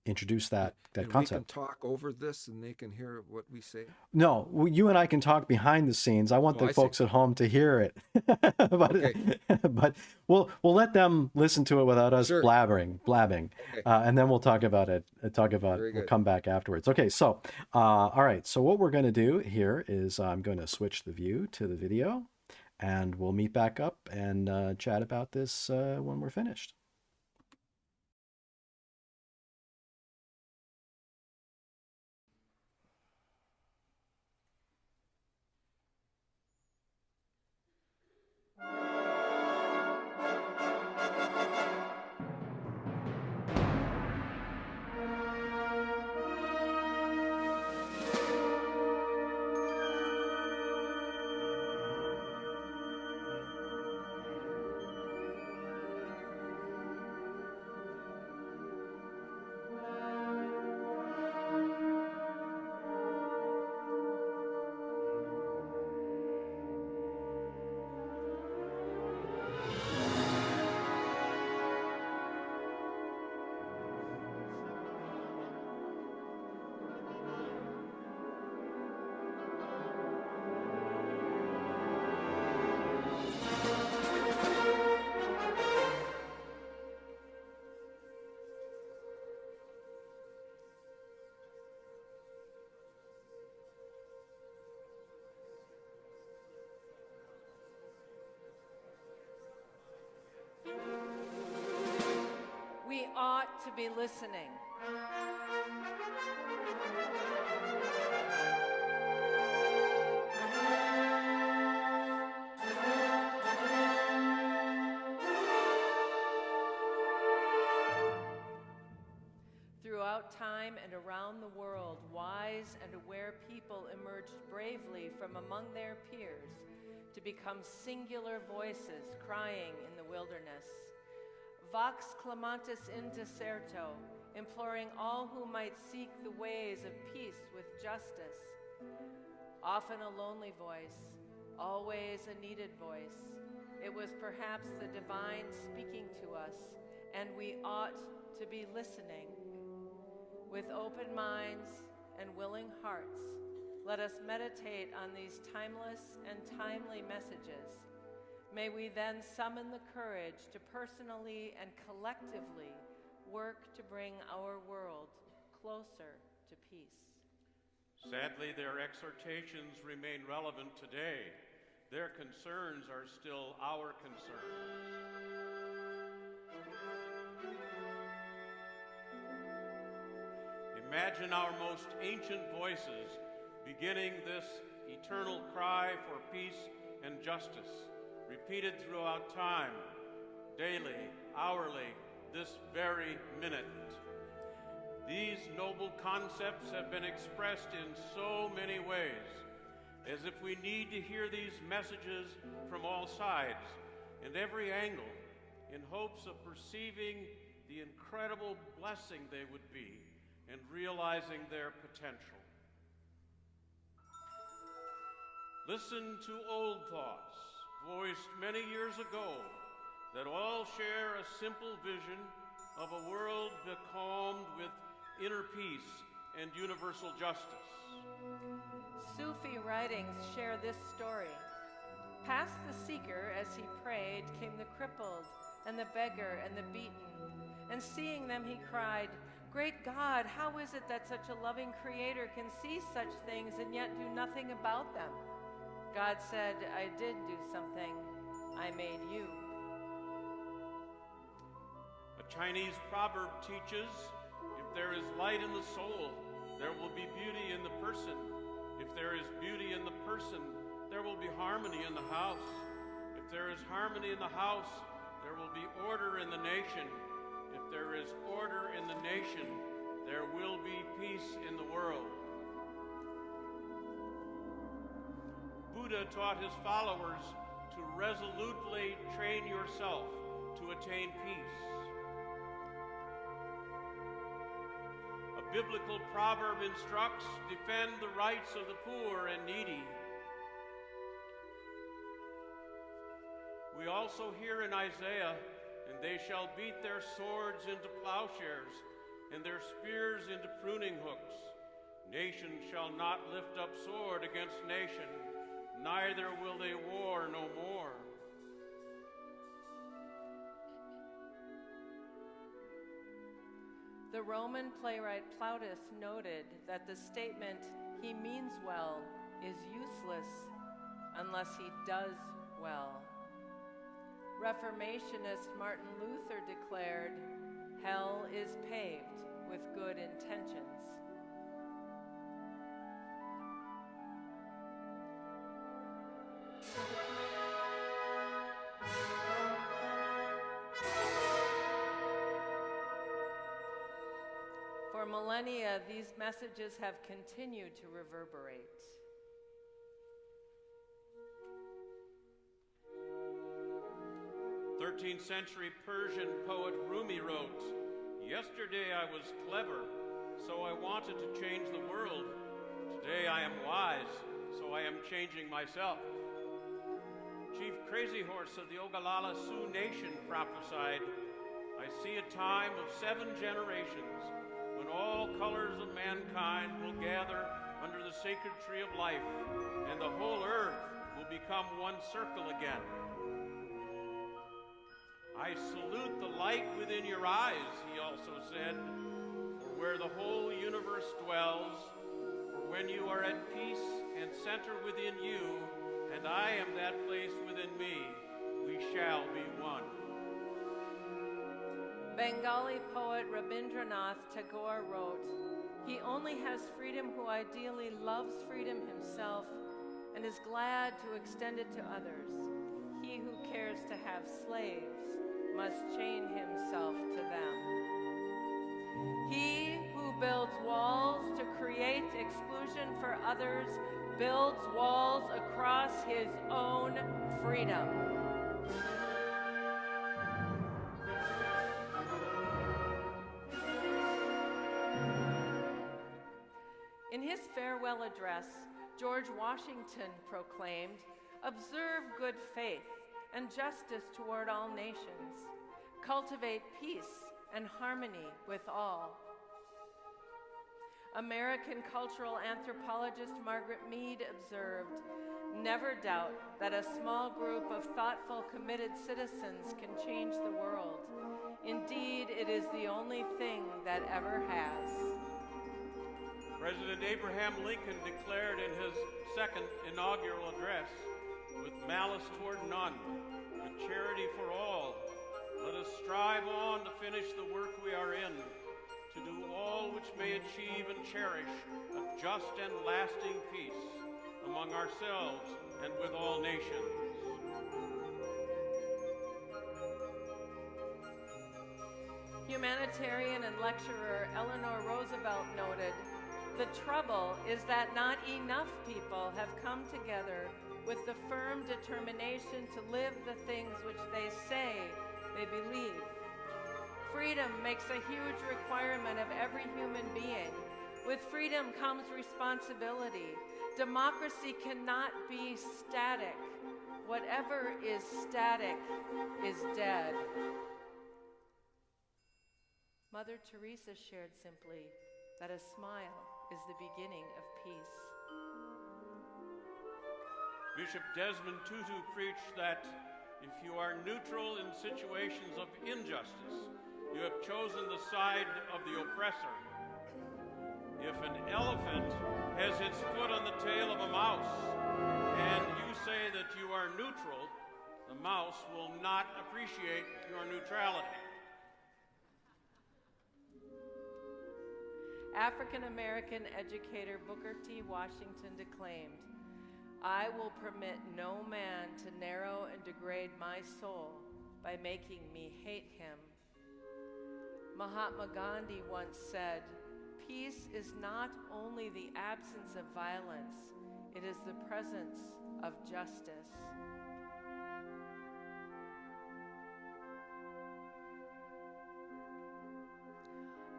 introduce that and concept. we can talk over this and they can hear what we say. No, you and I can talk behind the scenes. I want the I see. folks at home to hear it, but Okay. but we'll let them listen to it without us Sure. blabbing, Okay. and then we'll talk about it. Very We'll good. come back afterwards. Okay, so all right. So what we're going to do here is I'm going to switch the view to the video, and we'll meet back up and chat about this when we're finished. We ought to be listening. Throughout time and around the world, wise and aware people emerged bravely from among their peers to become singular voices crying in the wilderness. Vox clamantis in deserto, imploring all who might seek the ways of peace with justice. Often a lonely voice, always a needed voice. It was perhaps the divine speaking to us, and we ought to be listening. With open minds and willing hearts, let us meditate on these timeless and timely messages. May we then summon the courage to personally and collectively work to bring our world closer to peace. Sadly, their exhortations remain relevant today. Their concerns are still our concerns. Imagine our most ancient voices beginning this eternal cry for peace and justice, repeated throughout time, daily, hourly, this very minute. These noble concepts have been expressed in so many ways, as if we need to hear these messages from all sides, and every angle in hopes of perceiving the incredible blessing they would be and realizing their potential. Listen to old thoughts voiced many years ago that all share a simple vision of a world becalmed with inner peace and universal justice. Sufi writings share this story. Past the seeker as he prayed came the crippled and the beggar and the beaten, and seeing them he cried, "Great God, how is it that such a loving creator can see such things and yet do nothing about them?" God said, "I did do something. I made you." A Chinese proverb teaches, if there is light in the soul, there will be beauty in the person. If there is beauty in the person, there will be harmony in the house. If there is harmony in the house, there will be order in the nation. If there is order in the nation, there will be peace in the world. Buddha taught his followers to resolutely train yourself to attain peace. A biblical proverb instructs, defend the rights of the poor and needy. We also hear in Isaiah, and they shall beat their swords into plowshares and their spears into pruning hooks. Nation shall not lift up sword against nation, neither will they war no more. The Roman playwright Plautus noted that the statement, "he means well," is useless unless he does well. Reformationist Martin Luther declared, "Hell is paved with good intentions." For millennia, these messages have continued to reverberate. 13th century Persian poet Rumi wrote, "Yesterday I was clever, so I wanted to change the world. Today I am wise, so I am changing myself." Chief Crazy Horse of the Oglala Sioux Nation prophesied, "I see a time of 7 generations when all colors of mankind will gather under the sacred tree of life, and the whole earth will become one circle again." "I salute the light within your eyes," he also said, "for where the whole universe dwells, for when you are at peace and center within you, and I am that place within me, we shall be one." Bengali poet Rabindranath Tagore wrote, "He only has freedom who ideally loves freedom himself and is glad to extend it to others. He who cares to have slaves must chain himself to them. He who builds walls to create exclusion for others builds walls across his own freedom." In his farewell address, George Washington proclaimed, "Observe good faith and justice toward all nations. Cultivate peace and harmony with all." American cultural anthropologist Margaret Mead observed, "Never doubt that a small group of thoughtful, committed citizens can change the world. Indeed, it is the only thing that ever has." President Abraham Lincoln declared in his second inaugural address, "With malice toward none, with charity for all, let us strive on to finish the work we are in, to do all which may achieve and cherish a just and lasting peace among ourselves and with all nations." Humanitarian and lecturer Eleanor Roosevelt noted, "The trouble is that not enough people have come together with the firm determination to live the things which they say they believe. Freedom makes a huge requirement of every human being. With freedom comes responsibility. Democracy cannot be static. Whatever is static is dead. Mother Teresa shared simply that a smile is the beginning of peace. Bishop Desmond Tutu preached that if you are neutral in situations of injustice, you have chosen the side of the oppressor. If an elephant has its foot on the tail of a mouse, and you say that you are neutral, the mouse will not appreciate your neutrality. African-American educator Booker T. Washington declaimed, "I will permit no man to narrow and degrade my soul by making me hate him." Mahatma Gandhi once said, "Peace is not only the absence of violence, it is the presence of justice."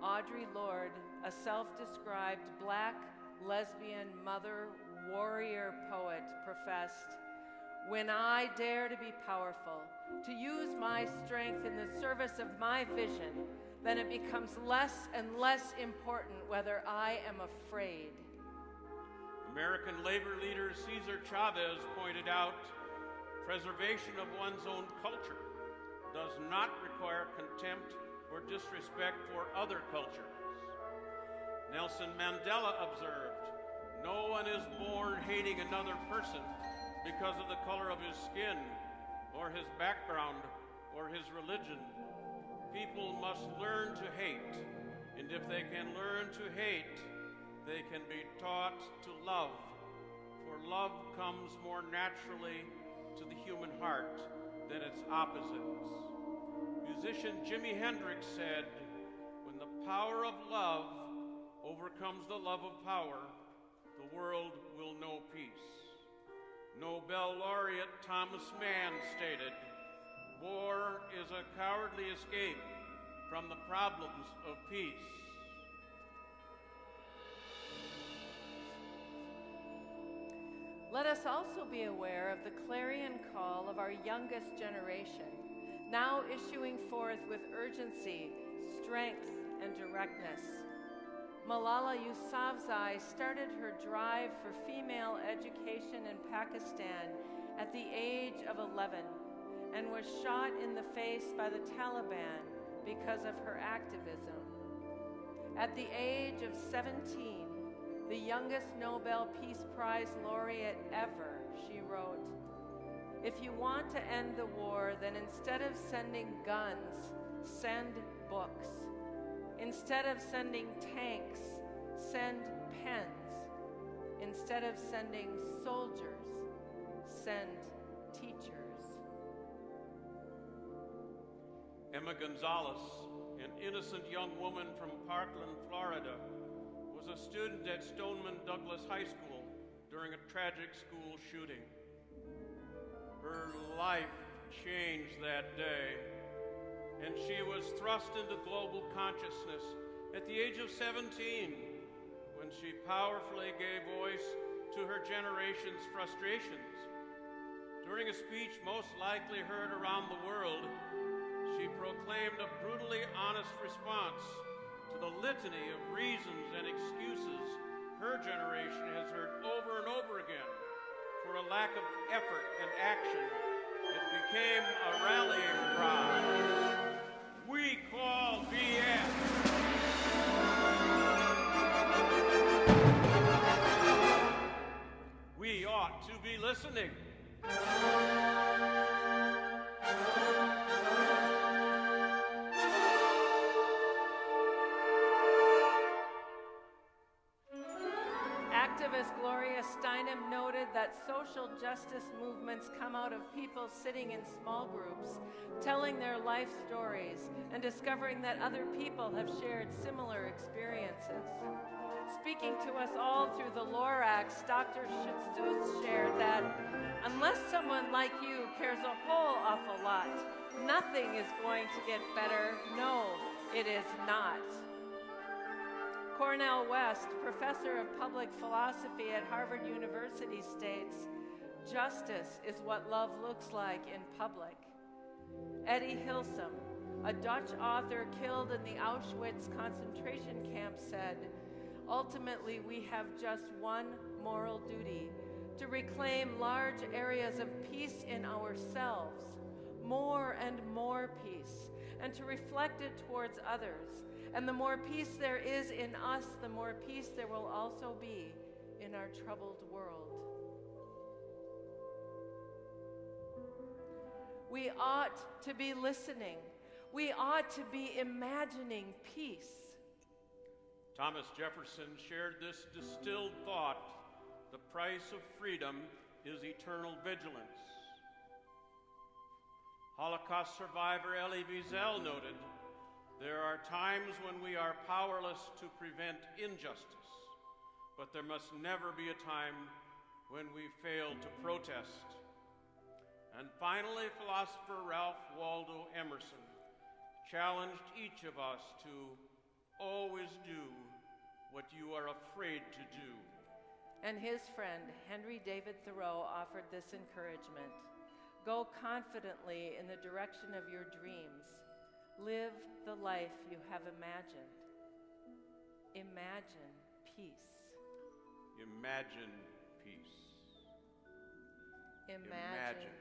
Audre Lorde, a self-described Black, lesbian, mother, warrior poet, professed, "When I dare to be powerful, to use my strength in the service of my vision, then it becomes less and less important whether I am afraid." American labor leader Cesar Chavez pointed out, preservation of one's own culture does not require contempt or disrespect for other cultures. Nelson Mandela observed, "No one is born hating another person because of the color of his skin, or his background, or his religion. People must learn to hate, and if they can learn to hate, they can be taught to love, for love comes more naturally to the human heart than its opposites." Musician Jimi Hendrix said, "When the power of love overcomes the love of power, the world will know peace." Nobel laureate Thomas Mann stated, "War is a cowardly escape from the problems of peace." Let us also be aware of the clarion call of our youngest generation, now issuing forth with urgency, strength, and directness. Malala Yousafzai started her drive for female education in Pakistan at the age of 11 and was shot in the face by the Taliban because of her activism. At the age of 17, the youngest Nobel Peace Prize laureate ever, she wrote, "If you want to end the war, then instead of sending guns, send books. Instead of sending tanks, send pens. Instead of sending soldiers, send teachers." Emma Gonzalez, an innocent young woman from Parkland, Florida, was a student at Stoneman Douglas High School during a tragic school shooting. Her life changed that day, and she was thrust into global consciousness at the age of 17 when she powerfully gave voice to her generation's frustrations. During a speech most likely heard around the world, she proclaimed a brutally honest response to the litany of reasons and excuses her generation has heard over and over again for a lack of effort and action. It became a rallying cry. We call BS. We ought to be listening. Activist Gloria Steinem noted that social justice movements come out of people sitting in small groups, telling their life stories, and discovering that other people have shared similar experiences. speaking to us all through the Lorax, Dr. Schuss shared that unless someone like you cares a whole awful lot, nothing is going to get better. No, it is not. Cornell West, professor of public philosophy at Harvard University, states, justice is what love looks like in public. Eddie Hilsum, a Dutch author killed in the Auschwitz concentration camp, said, ultimately we have just one moral duty, to reclaim large areas of peace in ourselves, more and more peace, and to reflect it towards others. And the more peace there is in us, the more peace there will also be in our troubled world. We ought to be listening. We ought to be imagining peace. Thomas Jefferson shared this distilled thought: the price of freedom is eternal vigilance. Holocaust survivor Elie Wiesel noted, there are times when we are powerless to prevent injustice, but there must never be a time when we fail to protest. And finally, philosopher Ralph Waldo Emerson challenged each of us to always do what you are afraid to do. And his friend, Henry David Thoreau, offered this encouragement. Go confidently in the direction of your dreams. Live the life you have imagined. Imagine peace. Imagine peace. Imagine peace.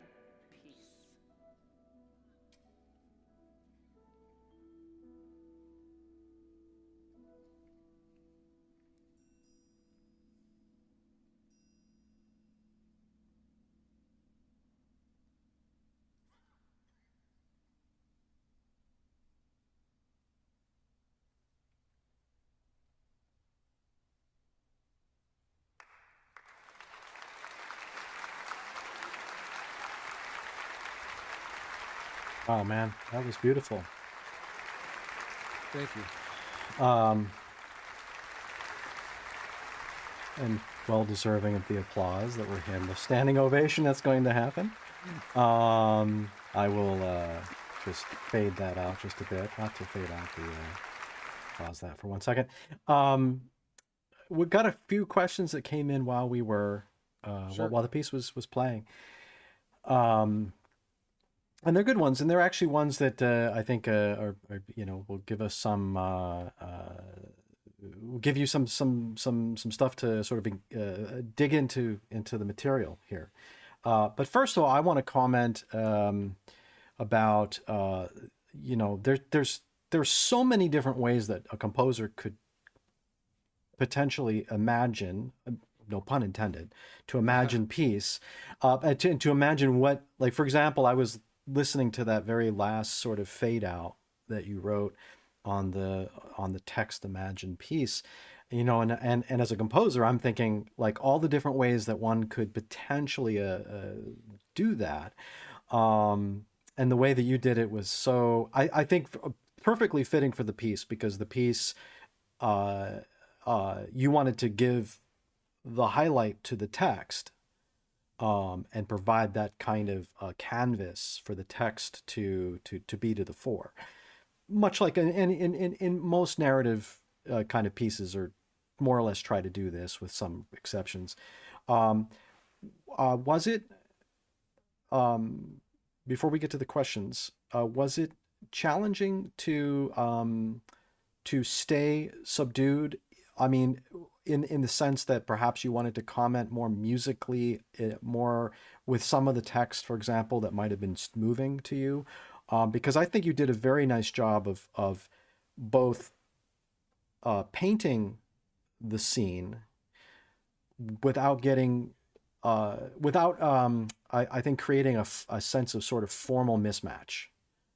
Oh man, that was beautiful. Thank you. And well deserving of the applause that we're in the standing ovation that's going to happen. I will just fade that out just a bit. Not to fade out the pause that for 1 second. We've got a few questions that came in while we were Sure. while the piece was playing. And they're good ones, and they're actually ones that I think are will give us some will give you some stuff to sort of dig into the material here. But first of all, I want to comment about there's so many different ways that a composer could potentially imagine, no pun intended, to imagine peace, and to imagine what, like, for example, I was listening to that very last sort of fade out that you wrote on the text Imagine Peace, and as a composer, I'm thinking like all the different ways that one could potentially do that, and the way that you did it was so, I think, perfectly fitting for the piece, because the piece you wanted to give the highlight to the text, and provide that kind of canvas for the text to be to the fore, much like in most narrative kind of pieces, or more or less try to do this with some exceptions. Was it, before we get to the questions, was it challenging to stay subdued? I mean, in the sense that perhaps you wanted to comment more musically, more with some of the text, for example, that might have been moving to you, because I think you did a very nice job of both painting the scene without getting, I think creating a sense of sort of formal mismatch,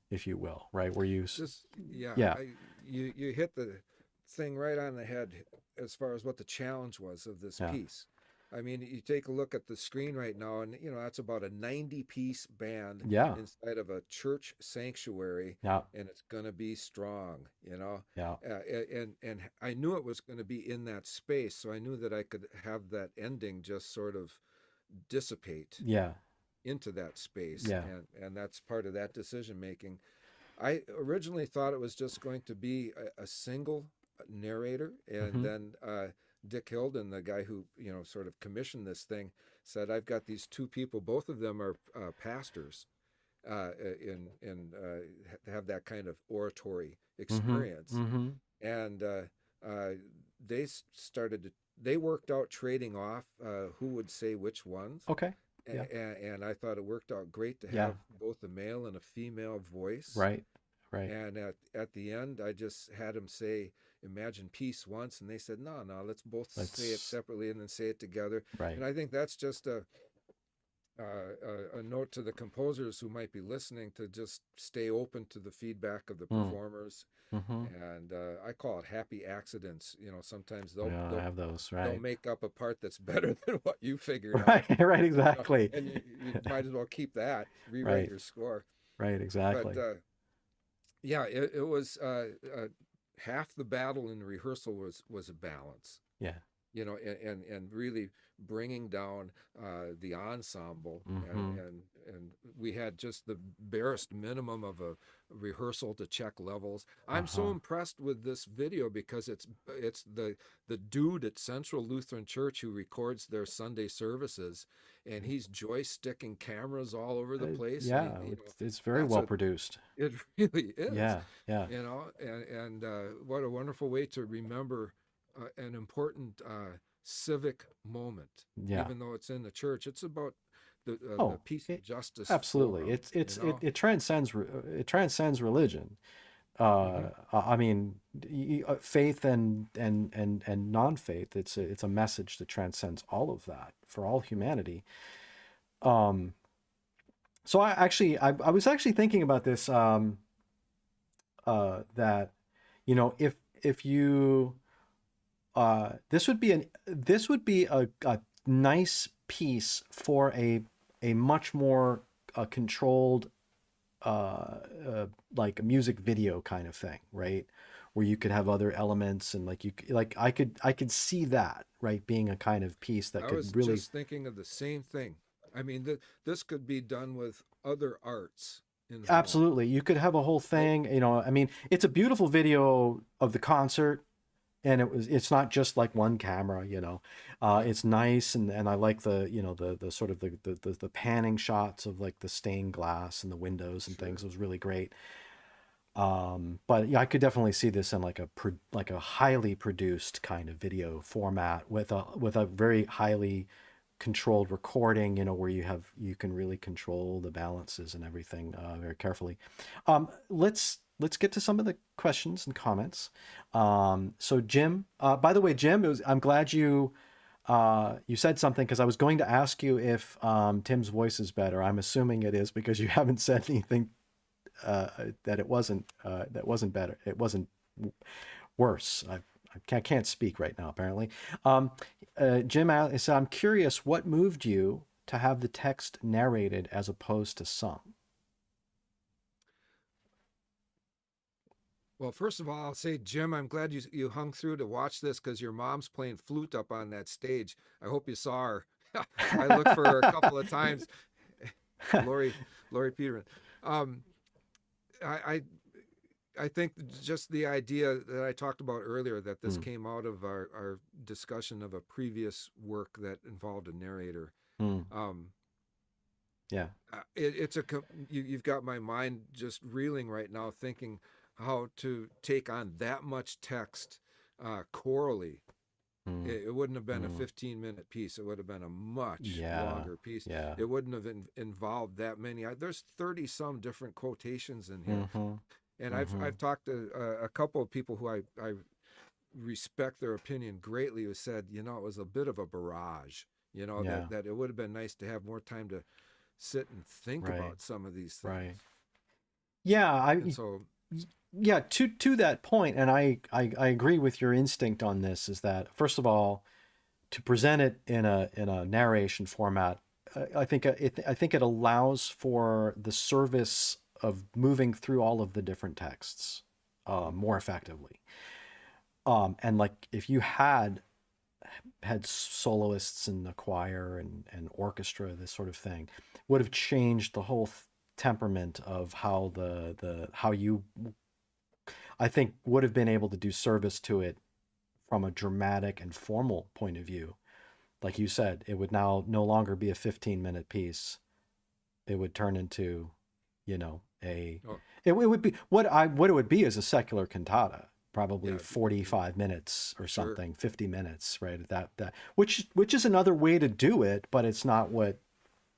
if you will, right? Where you Yeah. You hit the thing right on the head as far as what the challenge was of this piece. I mean, you take a look at the screen right now, and that's about a 90-piece band Yeah. inside of a church sanctuary, Yeah. and it's going to be strong, Yeah. and I knew it was going to be in that space, so I knew that I could have that ending just sort of dissipate Yeah. into that space, Yeah. and that's part of that decision making. I originally thought it was just going to be a single narrator, and then Dick Hilden, the guy who sort of commissioned this thing, said, "I've got these two people. Both of them are pastors, have that kind of oratory experience, and they started to. They worked out trading off who would say which ones." Okay. Yeah. And I thought it worked out great to Yeah. have both a male and a female voice. Right. Right. And at the end, I just had him say, "Imagine peace" once, and they said, "No, let's both say it separately and then say it together." Right. And I think that's just a note to the composers who might be listening to just stay open to the feedback of the performers. And I call it happy accidents. Sometimes they'll have those, right? They'll make up a part that's better than what you figured Right. out. Right. Exactly. And you might as well keep that, rewrite Right. your score. Right. Exactly. But yeah, it was half the battle in rehearsal was a balance. Yeah. And really bringing down the ensemble, and we had just the barest minimum of a rehearsal to check levels. I'm so impressed with this video because it's the dude at Central Lutheran Church who records their Sunday services, and he's joysticking cameras all over the place. Yeah, it's very well produced. It really is. Yeah. Yeah. And what a wonderful way to remember an important civic moment. Yeah. Even though it's in the church, it's about the peace and justice. Absolutely. Forum, it transcends religion. I mean, faith and non-faith. It's a message that transcends all of that for all humanity. So I was actually thinking about this. That if you this would be a nice piece for a much more controlled like a music video kind of thing, right? Where you could have other elements and I could see that, right, being a kind of piece that could really. I was just thinking of the same thing. I mean, this could be done with other arts. Absolutely, you could have a whole thing. I mean, it's a beautiful video of the concert. And it's not just like one camera, it's nice. And I like the sort of the panning shots of like the stained glass and the windows and things. It was really great. But yeah, I could definitely see this in like a highly produced kind of video format with a very highly controlled recording, where you can really control the balances and everything very carefully. Let's get to some of the questions and comments. So Jim, by the way, Jim, I'm glad you said something, because I was going to ask you if Tim's voice is better. I'm assuming it is, because you haven't said anything that it wasn't better. It wasn't worse. I can't speak right now, apparently. Jim said, I'm curious, what moved you to have the text narrated as opposed to sung? Well, first of all, I'll say, Jim, I'm glad you hung through to watch this, because your mom's playing flute up on that stage. I hope you saw her. I looked for her a couple of times. Lori Peterman. I think just the idea that I talked about earlier, that this came out of our discussion of a previous work that involved a narrator. Yeah. You've got my mind just reeling right now, thinking how to take on that much text chorally. It wouldn't have been a 15-minute piece. It would have been a much longer piece. Yeah. It wouldn't have involved that many. There's 30-some different quotations in here. And I've talked to a couple of people who I respect their opinion greatly, who said, it was a bit of a barrage, that it would have been nice to have more time to sit and think about some of these things. Right. Yeah. Yeah, to that point, and I agree with your instinct on this, is that, first of all, to present it in a narration format, I think it allows for the service of moving through all of the different texts more effectively. And like if you had soloists and a choir and orchestra, this sort of thing, would have changed the whole temperament of how how you, I think, would have been able to do service to it from a dramatic and formal point of view. Like you said, it would now no longer be a 15-minute piece. It would turn into, you know, it would be what it would be is a secular cantata, probably 45 minutes or something, 50 minutes, right? That which is another way to do it, but it's not what,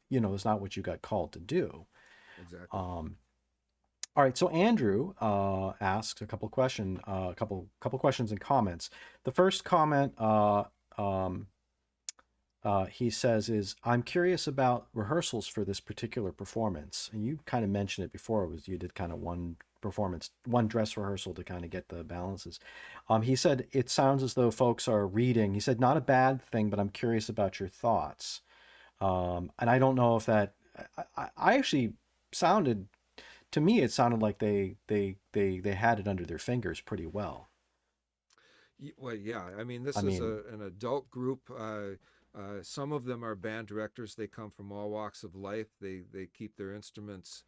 you know, it's not what you got called to do. Exactly. All right, so Andrew asks a couple questions and comments. The first comment he says is, I'm curious about rehearsals for this particular performance. And you kind of mentioned it before, you did kind of one dress rehearsal to kind of get the balances. He said, it sounds as though folks are reading. He said, not a bad thing, but I'm curious about your thoughts. And I don't know if that, I actually sounded, to me, it sounded like they had it under their fingers pretty well. Well, yeah. I mean, this is an adult group. Some of them are band directors. They come from all walks of life. They keep their instruments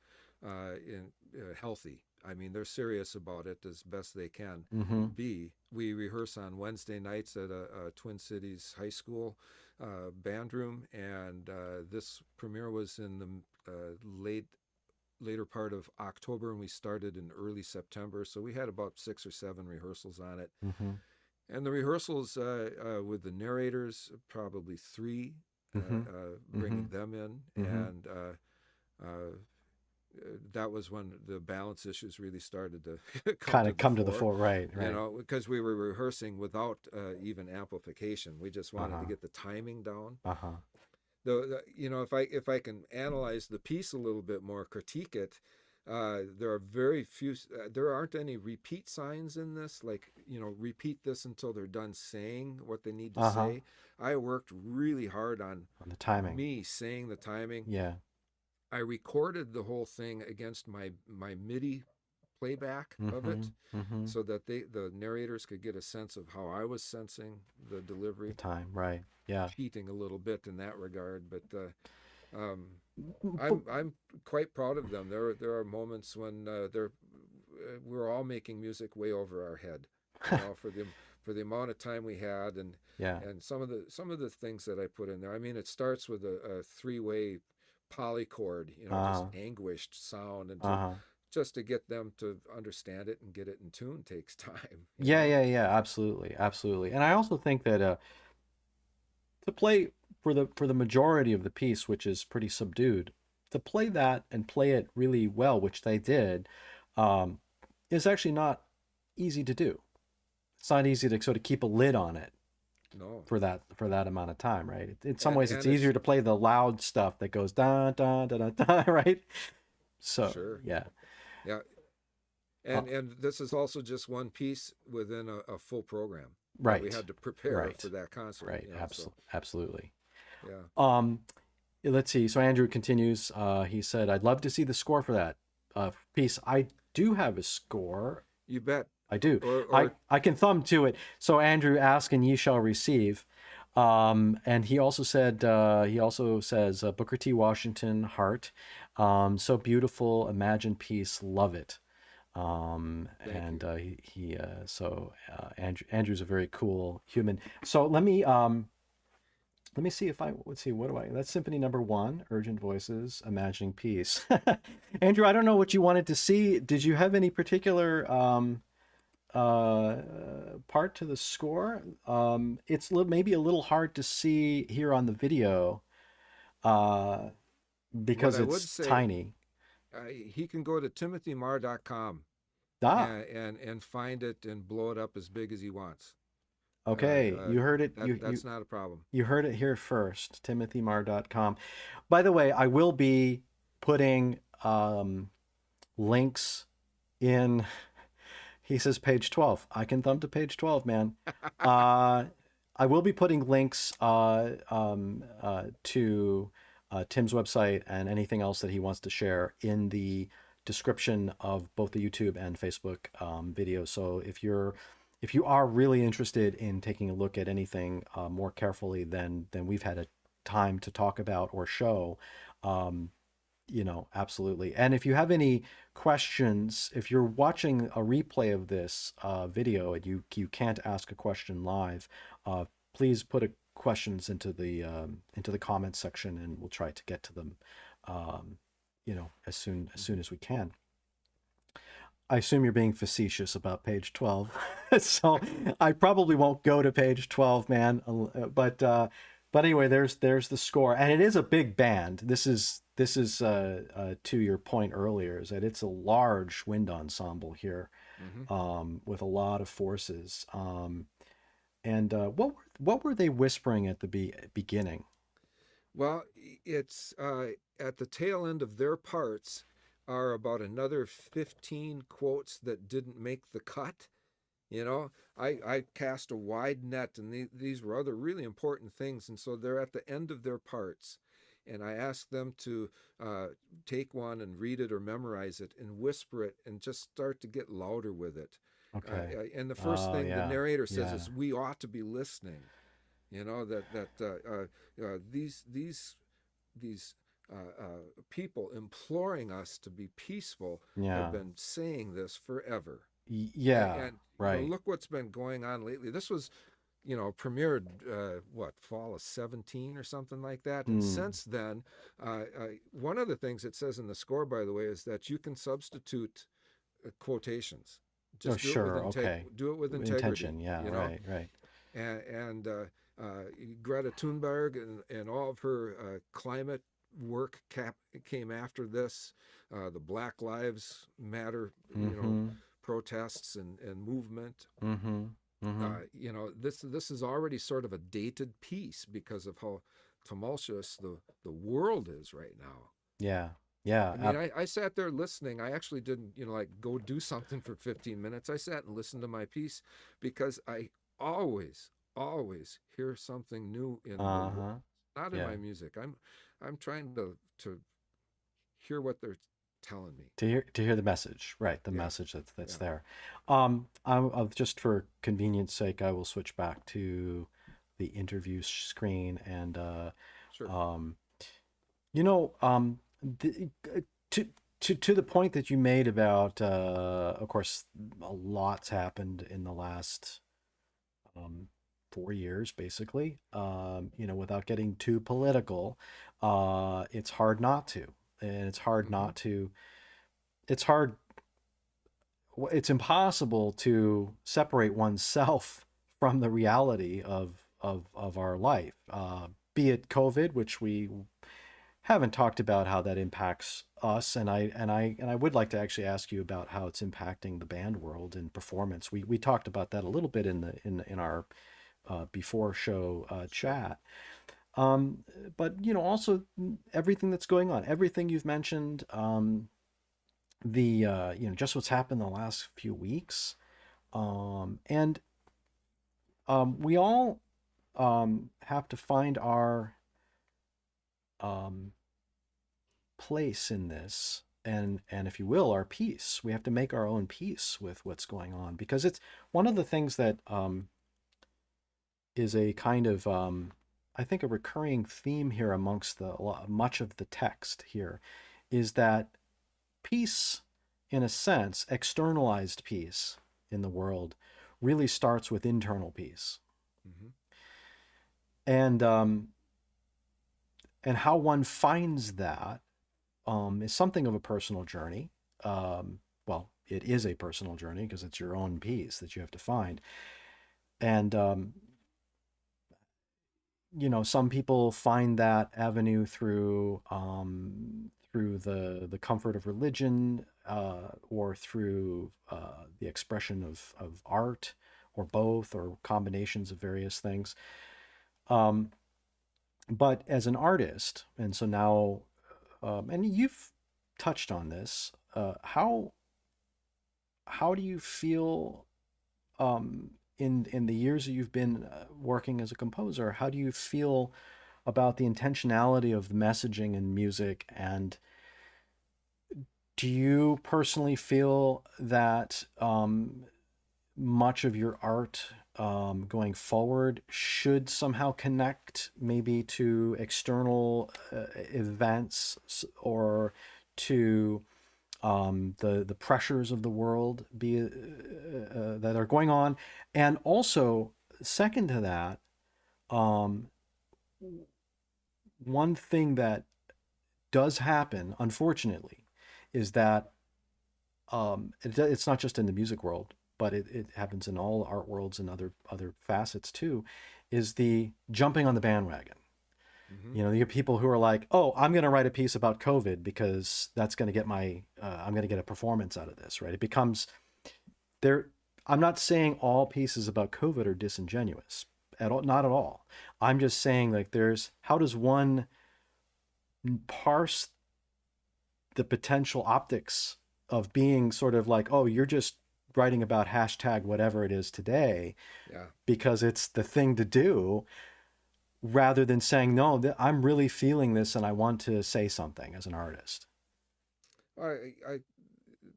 healthy. I mean, they're serious about it as best they can be. We rehearse on Wednesday nights at a Twin Cities high school band room, and this premiere was in the later part of October, and we started in early September. So we had about 6 or 7 rehearsals on it. And the rehearsals with the narrators, probably 3, bringing them in. And that was when the balance issues really started to come to the fore. Right. You know, because we were rehearsing without even amplification. We just wanted to get the timing down. You know, if I can analyze the piece a little bit more, critique it, there are very few, there aren't any repeat signs in this, like, you know, repeat this until they're done saying what they need to say. I worked really hard on the timing. Me saying the timing. Yeah. I recorded the whole thing against my MIDI playback of it, so that the narrators could get a sense of how I was sensing the delivery. The time, right? Yeah. Cheating a little bit in that regard, but I'm quite proud of them. There are moments when we're all making music way over our head, you know, for the amount of time we had, and some of the things that I put in there. I mean, it starts with a 3-way polychord, you know, just anguished sound, and just to get them to understand it and get it in tune takes time. Yeah, absolutely. And I also think that to play for the majority of the piece, which is pretty subdued, to play that and play it really well, which they did, is actually not easy to do. It's not easy to sort of keep a lid on it. No. For that amount of time, right? In some ways, it's easier to play the loud stuff that goes da da da da da, right? So sure. Yeah. And this is also just one piece within a full program. Right. We had to prepare for that concert. Right. You know, Absolutely. Yeah. Let's see. So Andrew continues. He said, "I'd love to see the score for that piece. I do have a score. You bet. I do. I can thumb to it. So Andrew, ask and ye shall receive." And he also said, says, Booker T. Washington, Heart. So beautiful, imagined piece, love it. Andrew's a very cool human. So let me see if that's Symphony number 1, Urgent Voices, Imagining Peace. Andrew, I don't know what you wanted to see. Did you have any particular part to the score? It's maybe a little hard to see here on the video because it's tiny. He can go to timothymahr.com and find it and blow it up as big as he wants. Okay, you heard it. That's not a problem. You heard it here first, timothymahr.com. By the way, I will be putting links in. He says page 12. I can thumb to page 12, man. I will be putting links to Tim's website and anything else that he wants to share in the description of both the YouTube and Facebook videos. So if you are really interested in taking a look at anything more carefully than we've had a time to talk about or show, absolutely. And if you have any questions, if you're watching a replay of this video and you can't ask a question live, please put questions into the comments section, and we'll try to get to them, as soon as we can. I assume you're being facetious about page 12, so I probably won't go to page 12, man. But anyway, there's the score, and it is a big band. This is to your point earlier, is that it's a large wind ensemble here, with a lot of forces. And what were they whispering at the beginning? Well, it's at the tail end of their parts are about another 15 quotes that didn't make the cut. I cast a wide net, and these were other really important things, and so they're at the end of their parts, and I asked them to take one and read it or memorize it and whisper it and just start to get louder with it. Okay. And the first thing the narrator says is, "We ought to be listening." These people imploring us to be peaceful have been saying this forever. And right. Look what's been going on lately. This was, premiered fall of 17 or something like that. And since then, one of the things it says in the score, by the way, is that you can substitute quotations. Just do it with integrity. Intention, right. And Greta Thunberg and all of her climate work came after this. The Black Lives Matter, protests and movement. This is already sort of a dated piece because of how tumultuous the world is right now. Yeah. I mean, I sat there listening. I actually didn't, go do something for 15 minutes. I sat and listened to my piece because I always hear something new in not in my music. I'm trying to hear what they're telling me. To hear the message, right? The message that's there. I'll just for convenience sake, I will switch back to the interview screen, and Sure. To the point that you made about, of course, a lot's happened in the last 4 years, basically. Without getting too political, it's hard not to, and it's hard not to. It's impossible to separate oneself from the reality of our life, be it COVID, which we haven't talked about how that impacts us, and I would like to actually ask you about how it's impacting the band world and performance. We talked about that a little bit in our before show chat, but also everything that's going on, everything you've mentioned, just what's happened the last few weeks, and we all have to find our place in this, and if you will, our peace. We have to make our own peace with what's going on, because it's one of the things that is a kind of I think a recurring theme here amongst much of the text here, is that peace, in a sense, externalized peace in the world, really starts with internal peace. And how one finds that is something of a personal journey. Well, it is a personal journey because it's your own peace that you have to find. And some people find that avenue through the comfort of religion, or through the expression of art, or both, or combinations of various things. But as an artist, and so now, and you've touched on this, how do you feel in the years that you've been working as a composer, how do you feel about the intentionality of the messaging in music? And do you personally feel that much of your art going forward should somehow connect maybe to external events or to the pressures of the world that are going on? And also, second to that, one thing that does happen, unfortunately, is that it's not just in the music world, but it happens in all art worlds and other facets too, is the jumping on the bandwagon. Mm-hmm. You know, you get people who are like, "Oh, I'm going to write a piece about COVID because that's going to get I'm going to get a performance out of this," right? It becomes there. I'm not saying all pieces about COVID are disingenuous at all, not at all. I'm just saying, like, how does one parse the potential optics of being sort of like, oh, you're just writing about hashtag whatever it is today, Yeah. because it's the thing to do, rather than saying, no, I'm really feeling this and I want to say something as an artist. I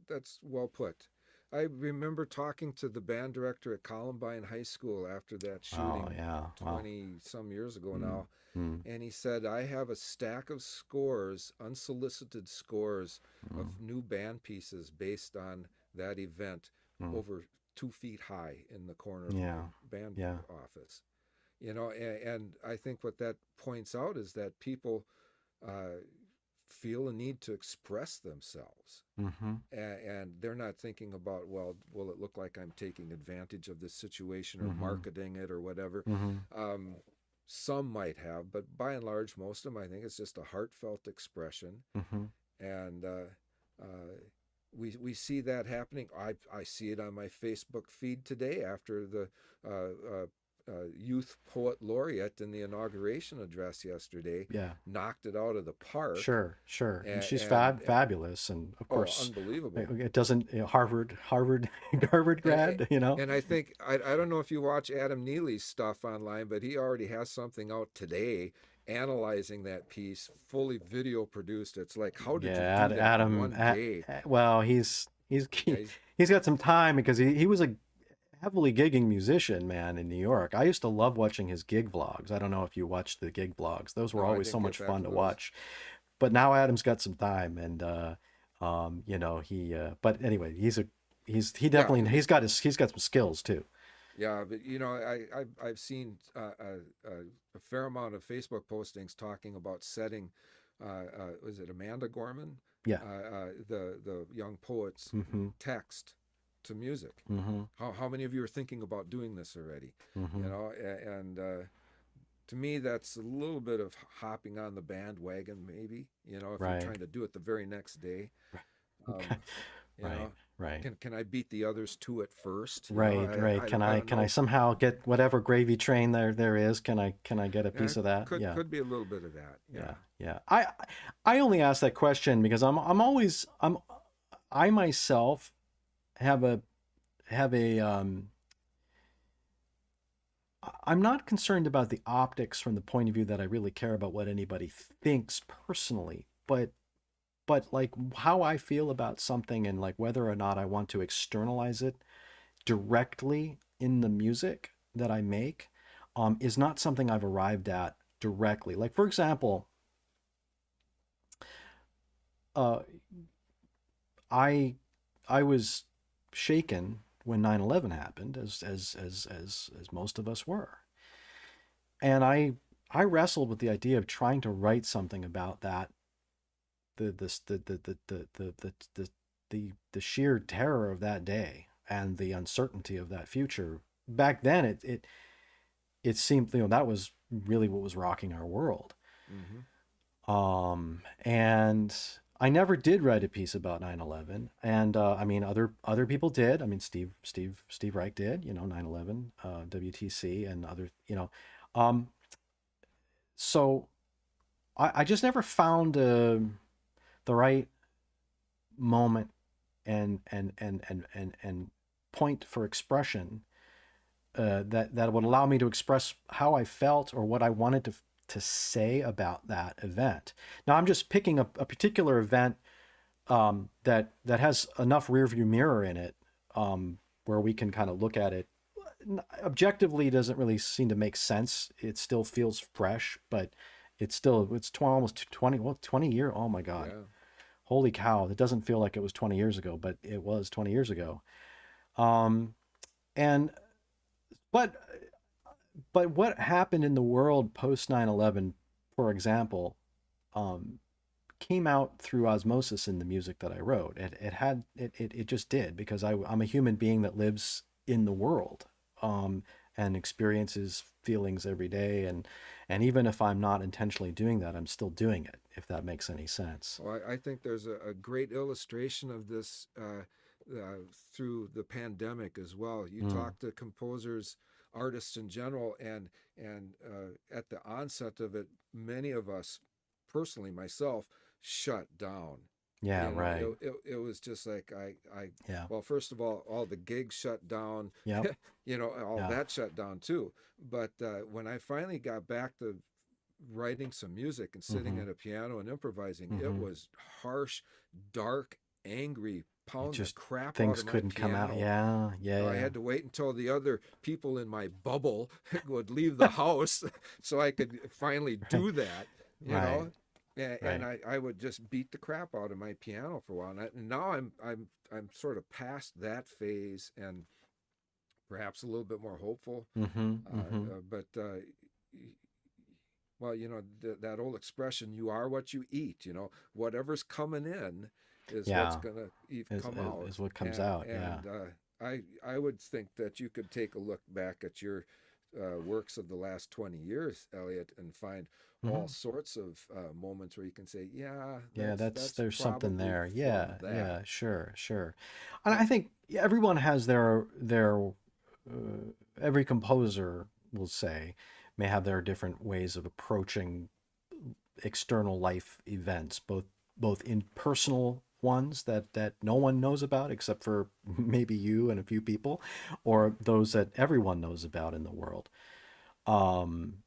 that's well put. I remember talking to the band director at Columbine High School after that shooting Oh, yeah. Wow. 20 some years ago now. Mm. And he said, I have a stack of scores, unsolicited scores of new band pieces based on that event, over 2 feet high in the corner of Yeah. my band Yeah. office. You know, and I think what that points out is that people feel a need to express themselves. Mm-hmm. And they're not thinking about, well, will it look like I'm taking advantage of this situation or Mm-hmm. marketing it or whatever. Mm-hmm. Some might have, but by and large, most of them, I think it's just a heartfelt expression. Mm-hmm. And we see that happening. I see it on my Facebook feed today after the youth poet laureate in the inauguration address yesterday. Yeah. Knocked it out of the park. Sure. And she's and fabulous, and of course, unbelievable. it doesn't, Harvard grad, you know. And I think I don't know if you watch Adam Neely's stuff online, but he already has something out today analyzing that piece, fully video produced. It's like, how did you do that Adam, in one day? well, he's got some time, because he was a heavily gigging musician, man, in New York. I used to love watching his gig vlogs. I don't know if you watched the gig vlogs. Those were No, I always so didn't much get back fun to to those. watch. But now Adam's got some time, and you know, but anyway, he's definitely, he's got some skills too. Yeah, but you know, I've seen a fair amount of Facebook postings talking about setting. Was it Amanda Gorman? Yeah. The young poet's Mm-hmm. text to music. Mm-hmm. How many of you are thinking about doing this already? Mm-hmm. You know, and to me, that's a little bit of hopping on the bandwagon, maybe. You know, if Right. you're trying to do it the very next day. You know, Right. can I beat the others to it first? You know, Right. Can I don't know. somehow get whatever gravy train there is? Can I get a piece of that? Could be a little bit of that. Yeah. I only ask that question because I myself have a I'm not concerned about the optics from the point of view that I really care about what anybody thinks personally, but like how I feel about something, and like whether or not I want to externalize it directly in the music that I make, is not something I've arrived at directly. Like, for example, I was shaken when 9/11 happened, as most of us were, and I wrestled with the idea of trying to write something about that, the sheer terror of that day and the uncertainty of that future. Back then, it seemed, that was really what was rocking our world. Mm-hmm. And I never did write a piece about 9/11, and I mean, other people did. I mean, Steve Reich did, 9/11, WTC, and other, so I just never found the right moment and point for expression that would allow me to express how I felt or what I wanted to say about that event. Now I'm just picking a particular event that has enough rearview mirror in it, where we can kind of look at it. Objectively, doesn't really seem to make sense. It still feels fresh, but it's almost 20 years. Oh my God. Yeah. Holy cow. It doesn't feel like it was 20 years ago, but it was 20 years ago. And, but what happened in the world post 9/11, for example, came out through osmosis in the music that I wrote. It just did, because I'm a human being that lives in the world, and experiences feelings every day. And even if I'm not intentionally doing that, I'm still doing it, if that makes any sense. Well, I think there's a great illustration of this through the pandemic as well. You talk to composers, artists in general, and at the onset of it, many of us, personally myself, shut down. Yeah, You know, right. it was just like Yeah. well, first of all the gigs shut down, Yep. all Yeah. that shut down too. But when I finally got back to writing some music and sitting Mm-hmm. at a piano and improvising, it Mm-hmm. was harsh, dark, angry, It pound the just crap out things of my couldn't come out. piano. Yeah. Yeah. I Yeah. had to wait until the other people in my bubble would leave the house so I could finally do that, you Right. know. And Right. I would just beat the crap out of my piano for a while. And now I'm sort of past that phase and perhaps a little bit more hopeful. Mm-hmm. Mm-hmm. But well, that old expression, "You are what you eat." Whatever's coming in is what's Yeah. gonna come out. Is what comes out. Yeah. And I would think that you could take a look back at your works of the last 20 years, Elliot, and find Mm-hmm. all sorts of moments where you can say, yeah, Yeah, that's there's something probably there. from Yeah, yeah, that. sure, sure. And I think everyone has every composer will say may have their different ways of approaching external life events, both in personal ones that no one knows about except for maybe you and a few people, or those that everyone knows about in the world. And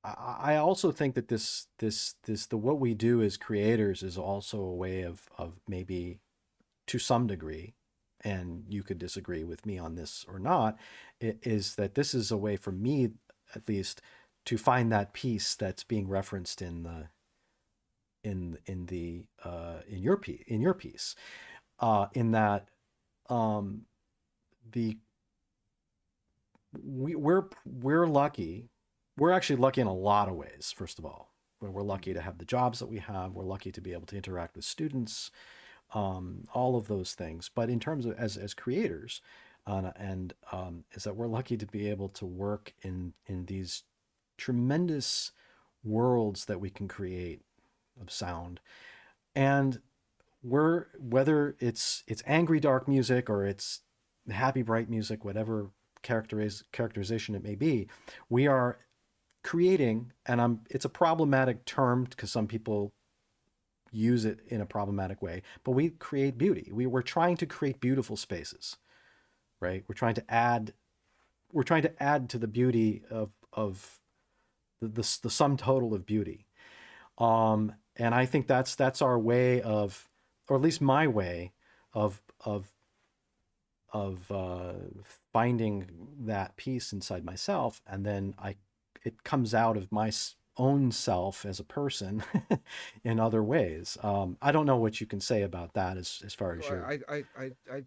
I also think that the what we do as creators is also a way of maybe, to some degree, and you could disagree with me on this or not, is that this is a way for me, at least, to find that peace that's being referenced in your piece, in that, the we're lucky. We're actually lucky in a lot of ways. First of all, we're lucky to have the jobs that we have. We're lucky to be able to interact with students, all of those things. But in terms of as creators, is that we're lucky to be able to work in these tremendous worlds that we can create of sound. And whether it's angry dark music or it's happy bright music, whatever characterization it may be, we are creating, and it's a problematic term because some people use it in a problematic way, but we create beauty. We're trying to create beautiful spaces, right? We're trying to add to the beauty of the sum total of beauty. And I think that's our way of, or at least my way of finding that peace inside myself, and then it comes out of my own self as a person in other ways. I don't know what you can say about that as far as your. I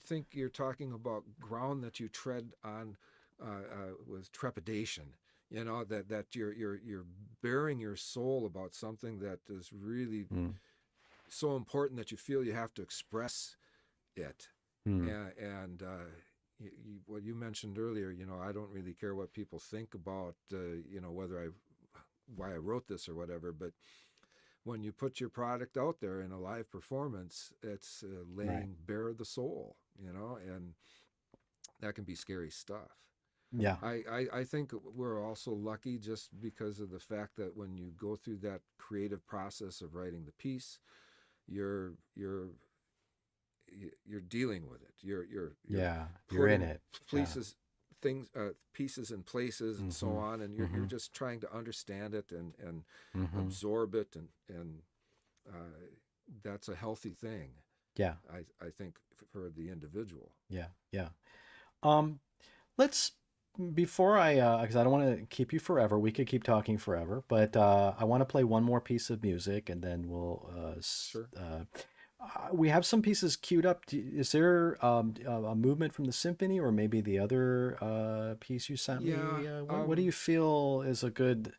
think you're talking about ground that you tread on with trepidation. That you're bearing your soul about something that is really so important that you feel you have to express it. And what you mentioned earlier, I don't really care what people think about, why I wrote this or whatever, but when you put your product out there in a live performance, it's laying bare the soul, and that can be scary stuff. Yeah. I think we're also lucky just because of the fact that when you go through that creative process of writing the piece, you're you're dealing with it. You're Yeah, you're in putting it. Yeah. pieces in places and so on, and you're just trying to understand it and absorb it, and that's a healthy thing. Yeah. I think for the individual. Yeah. Yeah. Um, let's before because I don't want to keep you forever. We could keep talking forever, but I want to play one more piece of music, and then we'll Sure. we have some pieces queued up. Is there a movement from the symphony, or maybe the other piece you sent me? Yeah. What do you feel is a good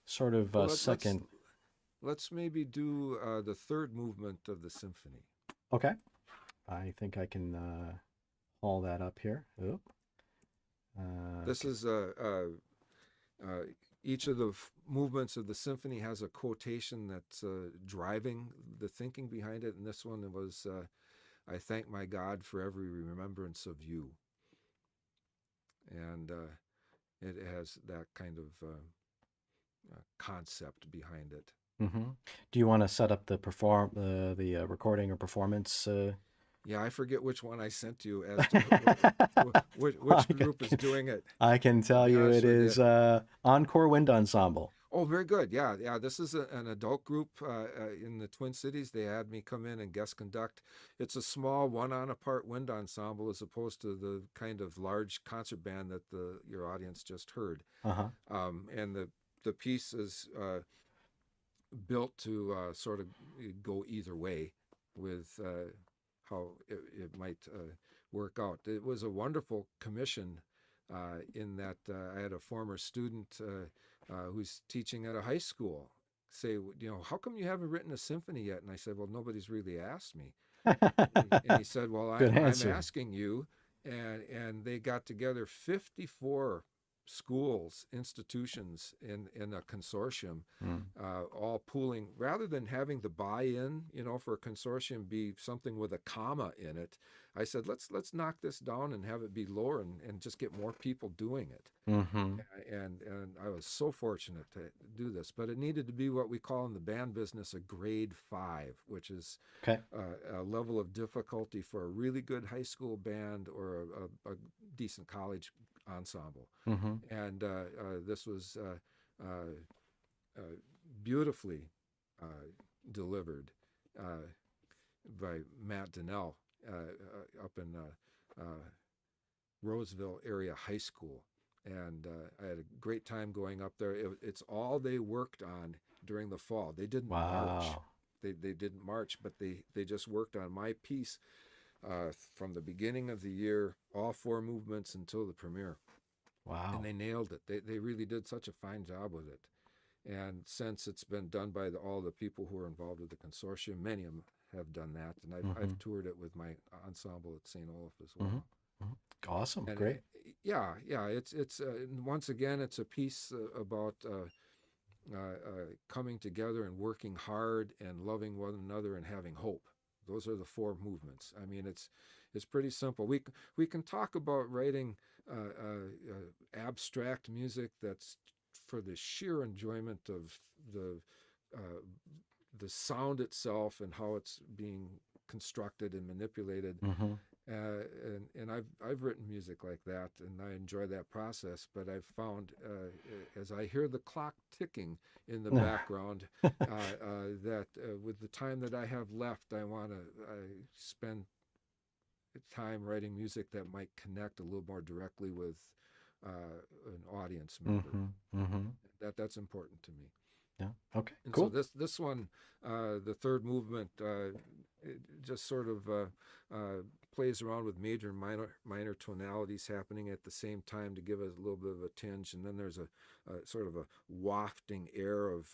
sort of Well, second? let's maybe do the third movement of the symphony. Okay, I think I can haul that up here. Oop. This is each of the movements of the symphony has a quotation that's driving the thinking behind it, and this one was, "I thank my God for every remembrance of you," and it has that kind of concept behind it. Do you want to set up the recording or performance? Yeah, I forget which one I sent you as to which group is doing it. I can tell you it is Encore Wind Ensemble. Oh, very good. Yeah, yeah. This is an adult group in the Twin Cities. They had me come in and guest conduct. It's a small one-on-a-part wind ensemble as opposed to the kind of large concert band that your audience just heard. And the piece is built to sort of go either way with how it might work out. It was a wonderful commission in that I had a former student who's teaching at a high school say, how come you haven't written a symphony yet? And I said, well, nobody's really asked me. And he said, well, I'm asking you. And they got together 54 schools, institutions in a consortium, all pooling, rather than having the buy-in, for a consortium be something with a comma in it. I said, let's knock this down and have it be lower and just get more people doing it. And I was so fortunate to do this, but it needed to be what we call in the band business a grade 5, which is a level of difficulty for a really good high school band or a decent college ensemble. And this was beautifully delivered by Matt Donnell up in Roseville area high school. And I had a great time going up there. It's all they worked on during the fall. They didn't march. They didn't march, but they just worked on my piece from the beginning of the year, all 4 movements until the premiere. Wow. And they nailed it. They really did such a fine job with it. And since it's been done by all the people who are involved with the consortium, many of them have done that. And I've toured it with my ensemble at St Olaf as well. Awesome. And great. Yeah. It's once again, it's a piece about coming together and working hard and loving one another and having hope. Those are the 4 movements. I mean, it's pretty simple. We can talk about writing abstract music that's for the sheer enjoyment of the sound itself and how it's being constructed and manipulated. And I've written music like that, and I enjoy that process. But I've found as I hear the clock ticking in the background that with the time that I have left, I want to spend time writing music that might connect a little more directly with an audience member. That's important to me. Yeah. Okay. And cool. so this one, the third movement, it just sort of plays around with major and minor tonalities happening at the same time to give it a little bit of a tinge. And then there's a sort of a wafting air of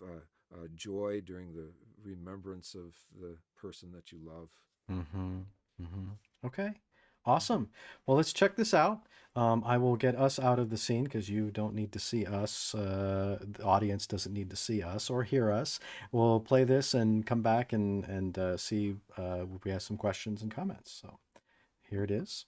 joy during the remembrance of the person that you love. Okay. Awesome. Well, let's check this out. I will get us out of the scene because you don't need to see us. The audience doesn't need to see us or hear us. We'll play this and come back and see if we have some questions and comments. So here it is.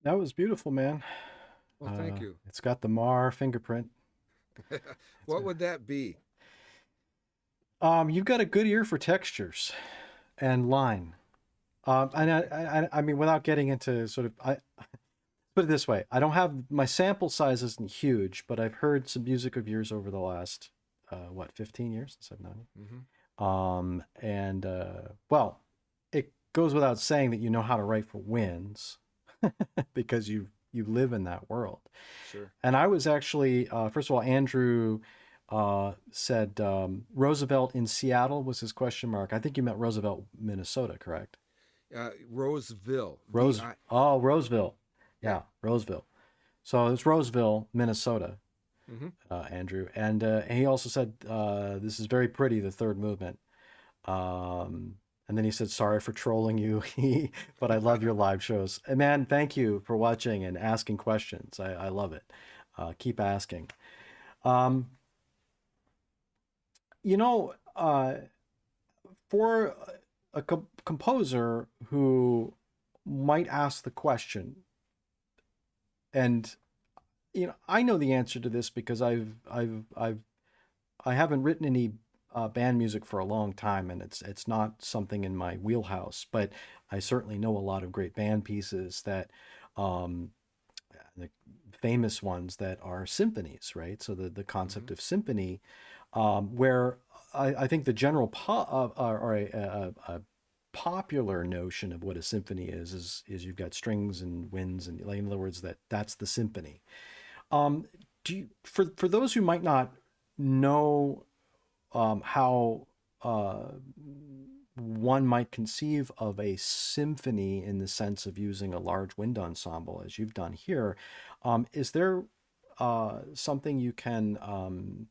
That was beautiful, man. Well, thank you. It's got the Mahr fingerprint. It's What would that be? you've got a good ear for textures and line. And I mean, without getting into sort of, I put it this way: I don't have my sample size isn't huge, but I've heard some music of yours over the last, 15 years since I've known Hmm. you. And well, it goes without saying that you know how to write for winds, because you live in that world. Sure. And I was actually, first of all, Andrew said Roosevelt in Seattle was his question mark. I think you meant Roosevelt, Minnesota, correct? Roseville. Rose. V-I. Oh, Roseville. Yeah. Yeah, Roseville. So it's Roseville, Minnesota, Hmm. Andrew. And he also said, this is very pretty, the third movement. And then he said, sorry for trolling you, but I love your live shows. And man, thank you for watching and asking questions. I love it. Keep asking. Um, you know, for a composer who might ask the question, and I know the answer to this because I haven't written any band music for a long time, and it's not something in my wheelhouse. But I certainly know a lot of great band pieces that, um, the famous ones that are symphonies, right? So the Hmm. concept of symphony, where I think the general or a popular notion of what a symphony is you've got strings and winds, and like, in other words, that's the symphony. Um, do you, for those who might not know how one might conceive of a symphony in the sense of using a large wind ensemble as you've done here, is there something you can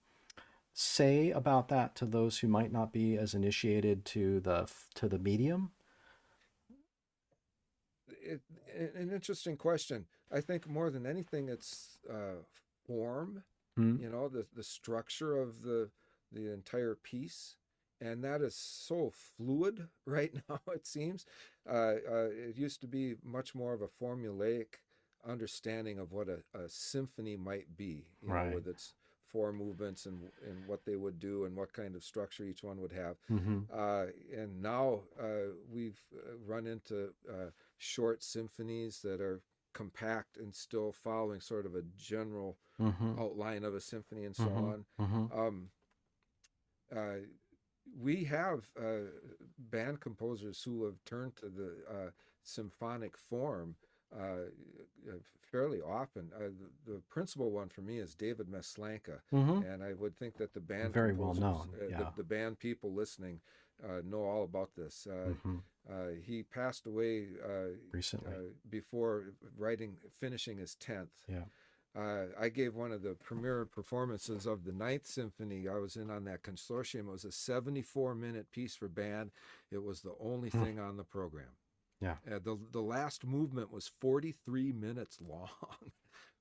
say about that to those who might not be as initiated to the medium? It, an interesting question. I think more than anything, it's form. Hmm. You know, the structure of the entire piece, and that is so fluid right now. It seems it used to be much more of a formulaic understanding of what a symphony might be. You know, Right. with its four movements and what they would do and what kind of structure each one would have. Mm-hmm. And now we've run into short symphonies that are compact and still following sort of a general Mm-hmm. outline of a symphony and so Mm-hmm. on. Mm-hmm. Um, uh, we have band composers who have turned to the symphonic form uh, fairly often. The principal one for me is David Maslanka, Mm-hmm. and I would think that the band Very well composers, known. Yeah. the band people listening, know all about this. Mm-hmm. He passed away Recently. before finishing his 10th. Yeah. I gave one of the premiere performances of the Ninth Symphony. I was in on that consortium. It was a 74-minute piece for band. It was the only Mm. thing on the program. Yeah. The last movement was 43 minutes long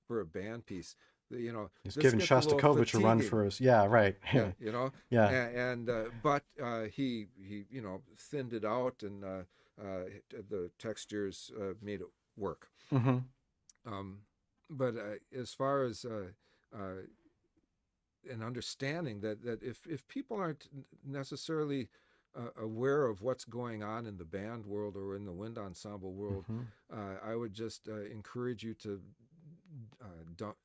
for a band piece. You know, He's this giving gets a little Shostakovich a run fatiguing. for us. Yeah, right. Yeah, you know, Yeah. but he thinned it out, and the textures made it work. Mm-hmm. Um, but as far as an understanding that if people aren't necessarily aware of what's going on in the band world or in the wind ensemble world, Mm-hmm. I would just encourage you to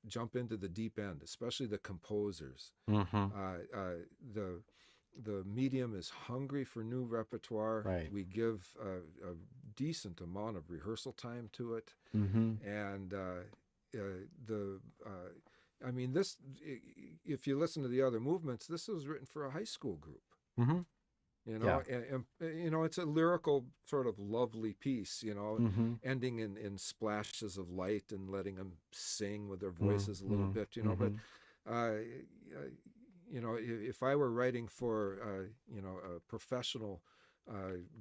jump into the deep end, especially the composers. Mm-hmm. The medium is hungry for new repertoire. Right. We give a decent amount of rehearsal time to it, Mm-hmm. and the I mean, this, if you listen to the other movements, this was written for a high school group. Mm-hmm. You Yeah. know, you know, it's a lyrical sort of lovely piece. You know, Mm-hmm. ending in splashes of light and letting them sing with their voices a little Mm-hmm. bit. You know, but Mm-hmm. uh, you know, if I were writing for you know, a professional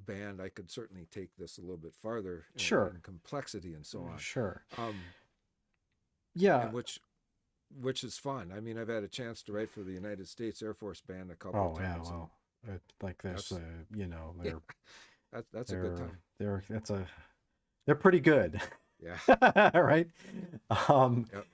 band, I could certainly take this a little bit farther Sure. in complexity and so on. Sure. Um, Yeah. and which is fun. I mean, I've had a chance to write for the United States Air Force Band a couple of Oh yeah. times, and Well, like this, that's yeah, they're that's a good time. they're that's a they're pretty good. Yeah. Right. Um, Yep.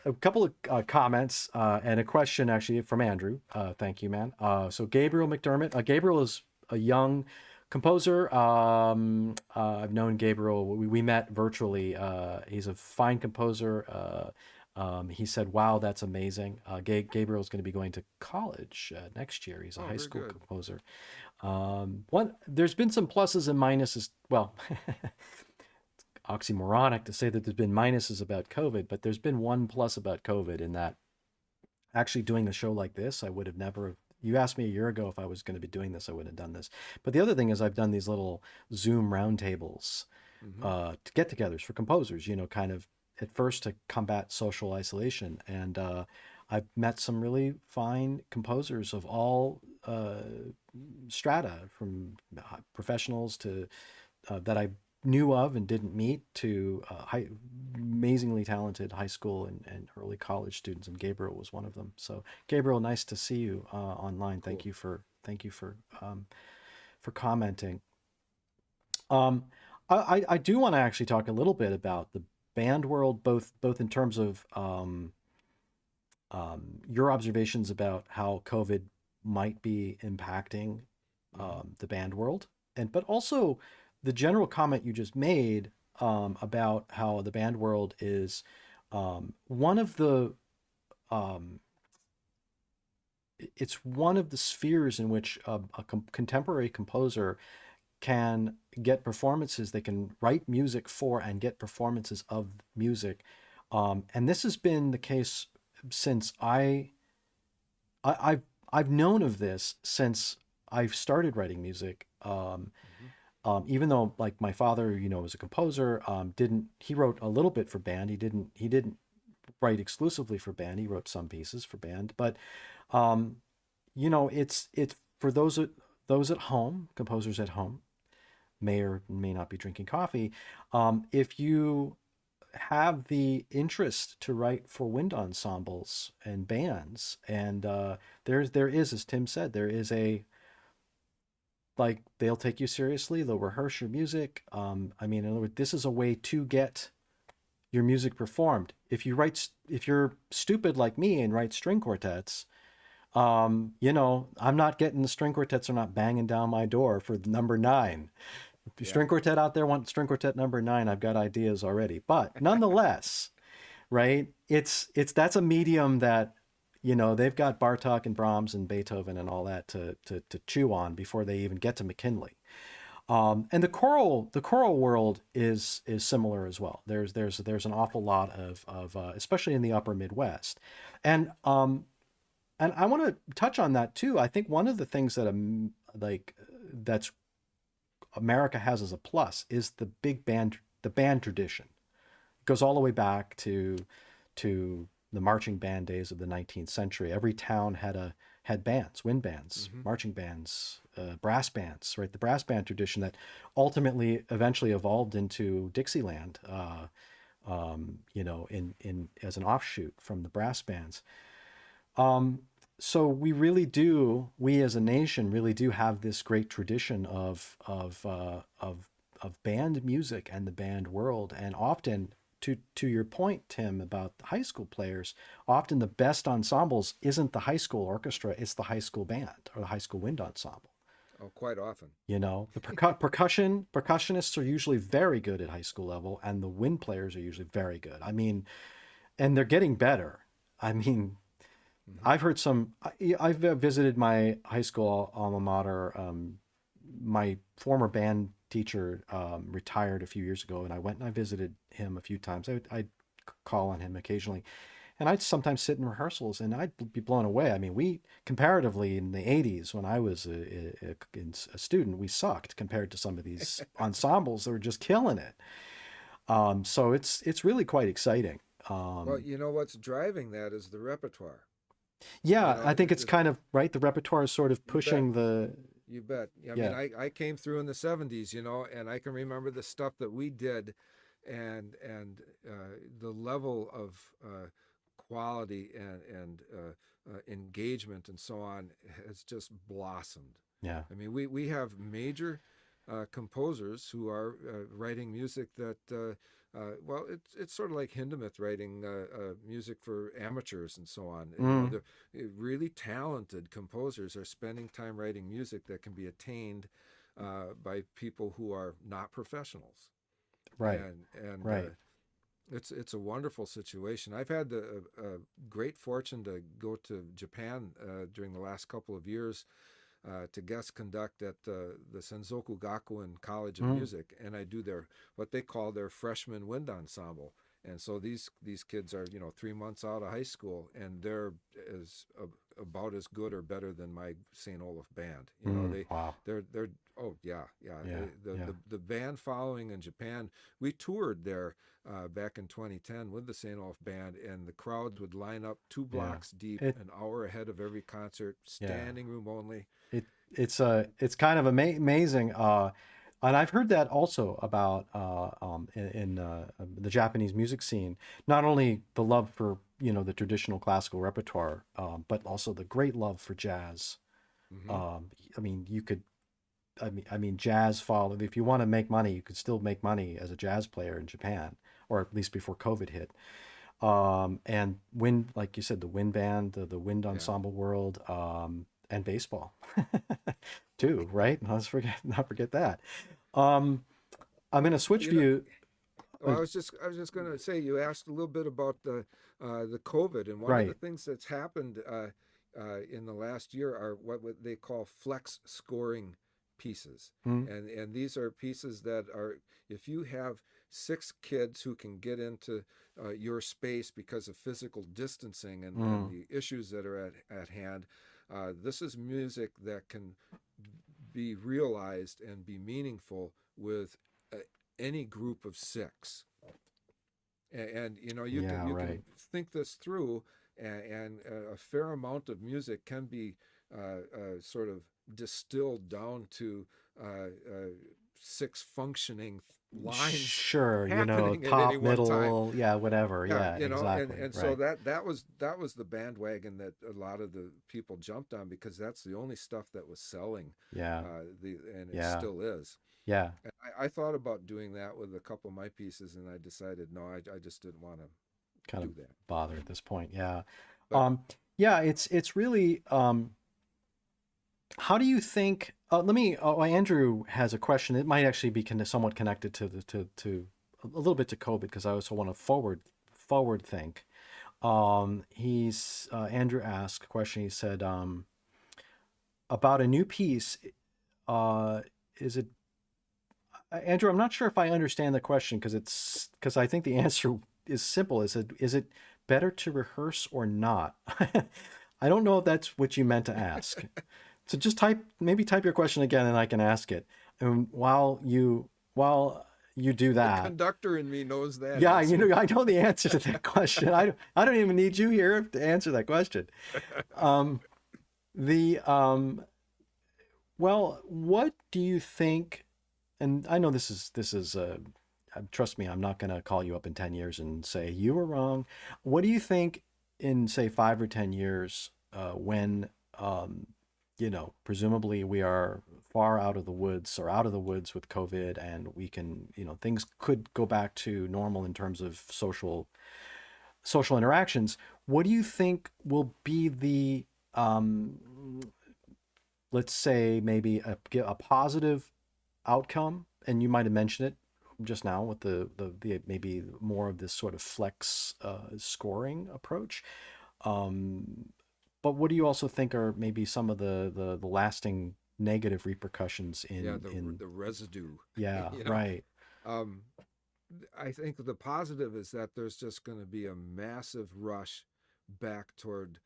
a couple of comments and a question actually from Andrew. Thank you, man. So Gabriel McDermott. Gabriel is a young composer. I've known Gabriel. We met virtually. He's a fine composer. He said, "Wow, that's amazing." Gabriel's going to be going to college next year. He's a Oh, high very school good. composer. There's been some pluses and minuses. Well, oxymoronic to say that there's been minuses about COVID, but there's been one plus about COVID in that actually doing a show like this, I would have never. You asked me a year ago if I was going to be doing this, I wouldn't have done this. But the other thing is, I've done these little Zoom roundtables, Hmm. to get-togethers for composers. Kind of at first to combat social isolation, and I've met some really fine composers of all strata, from professionals to that I knew of and didn't meet, to amazingly talented high school and early college students, and Gabriel was one of them. So Gabriel, nice to see you online. Cool. Thank you for commenting. I do want to actually talk a little bit about the band world, both in terms of your observations about how COVID might be impacting the band world, but also the general comment you just made about how the band world is one of the um, it's one of the spheres in which contemporary composer can get performances. They can write music for and get performances of music, and this has been the case since I've known of this since I've started writing music. Hmm. Even though, like, my father, was a composer, didn't he wrote a little bit for band. He didn't write exclusively for band. He wrote some pieces for band, but um, it's for those at home, composers at home may or may not be drinking coffee. If you have the interest to write for wind ensembles and bands, and there is, as Tim said, there is a, like, they'll take you seriously, they'll rehearse your music. I mean, in other words, this is a way to get your music performed. If you're stupid like me and write string quartets, I'm not getting, the string quartets are not banging down my door for the number 9. If you Yeah. string quartet out there want string quartet number 9, I've got ideas already. But nonetheless, right? That's a medium that, they've got Bartok and Brahms and Beethoven and all that to chew on before they even get to McKinley. And the choral world is similar as well. There's an awful lot of especially in the upper Midwest, and I want to touch on that too. I think one of the things that that's America has as a plus is the band tradition. It goes all the way back to the marching band days of the 19th century. Every town had bands, wind bands, Hmm. marching bands, brass bands, right? The brass band tradition that ultimately eventually evolved into Dixieland, in as an offshoot from the brass bands. So we as a nation really do have this great tradition of band music and the band world, and often, to your point, Tim, about the high school players, often the best ensembles isn't the high school orchestra, it's the high school band or the high school wind ensemble. Oh, quite often. The percussionists are usually very good at high school level, and the wind players are usually very good. I mean, and they're getting better. I mean, Hmm. I've heard some. I've visited my high school alma mater. My former band teacher retired a few years ago, and I went and I visited him a few times. I'd call on him occasionally, and I'd sometimes sit in rehearsals, and I'd be blown away. I mean, we comparatively in the '80s, when I was a student, we sucked compared to some of these ensembles that were just killing it. So it's really quite exciting. Well, you know what's driving that is the repertoire. You Yeah, I know, think it's the, kind of right. The repertoire is sort of you bet. pushing the. You bet. I mean, Yeah. I came through in the '70s, and I can remember the stuff that we did, and the level of quality and engagement and so on has just blossomed. Yeah. I mean, we have major composers who are writing music that, well, it's sort of like Hindemith writing music for amateurs and so on. You know, the really talented composers are spending time writing music that can be attained by people who are not professionals. Right. And Right. it's a wonderful situation. I've had the great fortune to go to Japan during the last couple of years to guest conduct at the Senzoku Gakuen College of Music, and I do their what they call their freshman wind ensemble. And so these kids are 3 months out of high school, and they're about as good or better than my St. Olaf band. You know, Wow. they're oh yeah. Yeah, The band following in Japan. We toured there back in 2010 with the St. Olaf band, and the crowds would line up 2 blocks deep, It- an hour ahead of every concert, standing room only. It's kind of amazing. And I've heard that also about in the Japanese music scene. Not only the love for the traditional classical repertoire, but also the great love for jazz. I mean, you could. I mean, jazz follow. If you want to make money, you could still make money as a jazz player in Japan, or at least before COVID hit. And wind, like you said, the wind band, the wind ensemble world, and baseball too, right? Let's not forget that. I'm going to switch view. Well, I was just going to say, you asked a little bit about the COVID, and one of Right. the things that's happened in the last year are what they call flex scoring pieces, and these are pieces that are, if you have 6 kids who can get into your space because of physical distancing and the issues that are at hand, this is music that can be realized and be meaningful with any group of 6. And you can think this through, and a fair amount of music can be sort of distilled down to 6 functioning lines. Sure, happening at top, any one time. middle, whatever. Yeah, exactly. And so that was the bandwagon that a lot of the people jumped on, because that's the only stuff that was selling. And it still is. Yeah. And I thought about doing that with a couple of my pieces, and I decided no, I just didn't want to Kind do of that. bother at this point. Yeah. But, It's really how do you think Andrew has a question. It might actually be somewhat connected to a little bit to COVID, because I also want to forward think. Andrew asked a question. He said about a new piece. Is it Andrew? I'm not sure if I understand the question, because I think the answer is simple. Is it better to rehearse or not? I don't know if that's what you meant to ask. So just type your question again, and I can ask it. And while you do that, the conductor in me knows that. yeah, I know the answer to that question. I don't even need you here to answer that question. Well, what do you think? And I know this is trust me, I'm not going to call you up in 10 years and say you were wrong. What do you think in, say, 5 or 10 years, when presumably we are far out of the woods with COVID, and we can, things could go back to normal in terms of social interactions. What do you think will be the, let's say, maybe a positive outcome? And you might have mentioned it just now with the maybe more of this sort of flex scoring approach. But what do you also think are maybe some of the lasting negative repercussions in the residue? Yeah, right. I think the positive is that there's just going to be a massive rush back toward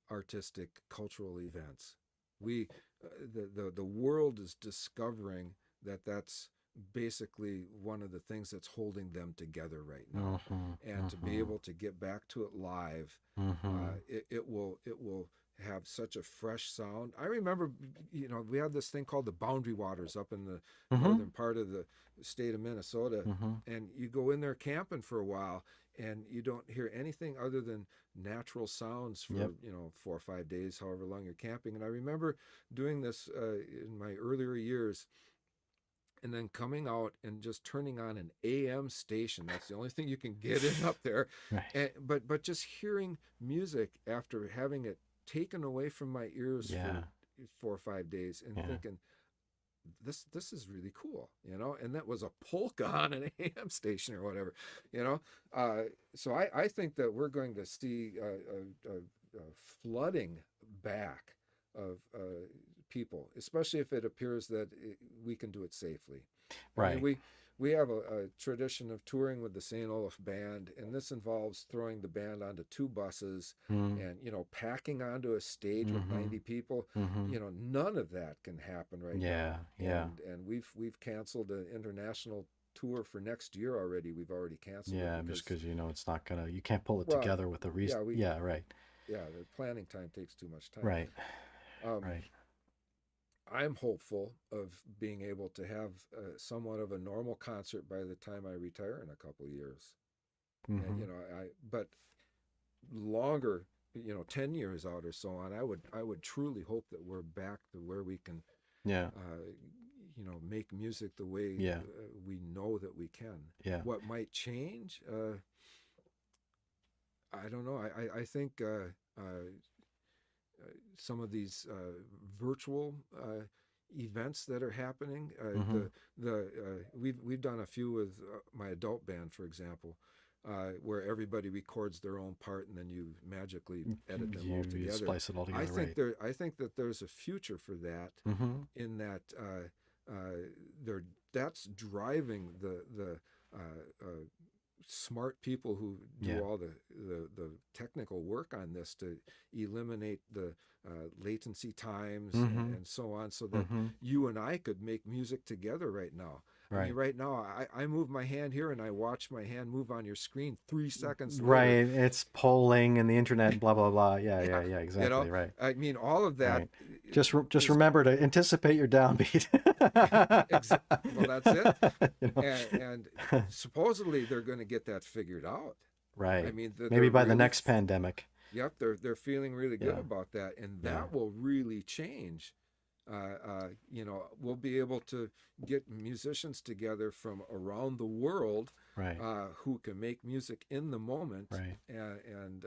artistic, cultural events. The world is discovering that that's basically one of the things that's holding them together right now. And to be able to get back to it live, it will have such a fresh sound. I remember, we had this thing called the Boundary Waters up in the northern part of the state of Minnesota, and you go in there camping for a while, and you don't hear anything other than natural sounds for 4 or 5 days, however long you're camping. And I remember doing this in my earlier years, and then coming out and just turning on an AM station. That's the only thing you can get in up there. Right. But just hearing music after having it taken away from my ears Yeah. for 4 or 5 days, and Yeah. thinking, this is really cool, you know. And that was a polka on an AM station or whatever, you know. So I think that we're going to see a flooding back of people, especially if it appears that we can do it safely. I Right. mean, we have a tradition of touring with the St. Olaf band, and this involves throwing the band onto 2 buses Mm. and, you know, packing onto a stage with 90 people. Mm-hmm. You know, none of that can happen right Yeah. now. Yeah. And we've canceled an international tour for next year already. We've already canceled Yeah. it Just because, because you can't pull it well, together with a yeah, Yeah. Right. the planning time takes too much time. Right. Um, Right. I'm hopeful of being able to have somewhat of a normal concert by the time I retire in a couple of years. And, Mm-hmm. you know, but longer, you know, 10 years out or so on, I would truly hope that we're back to where we can, Yeah. you know, make music the way Yeah. we know that we can. Yeah. What might change? I don't know. I think some of these virtual events that are happening. Mhm. We've done a few with my adult band, for example, where everybody records their own part and then you magically edit them all You together. splice it all together, right? I think that there's a future for that. Mm-hmm. In that that's driving the smart people who do Yeah. all the technical work on this to eliminate the latency times Mhm. and so on, so that Mm-hmm. you and I could make music together right now. I mean, Right. right now, I move my hand here and I watch my hand move on your screen 3 seconds later. Right. It's polling and the internet, blah blah blah. Yeah. Yeah, Yeah. you Exactly. know, Right. I mean, all of that Right. Just is remember to anticipate your downbeat. well, that's it. You know? And supposedly they're going to get that figured out. Right. I mean, Maybe they're by the really next pandemic. Yep, they're feeling really good Yeah. about that, and Yeah. that will really change. You know, we'll be able to get musicians together from around the world Right. who can make music in the moment, Right. and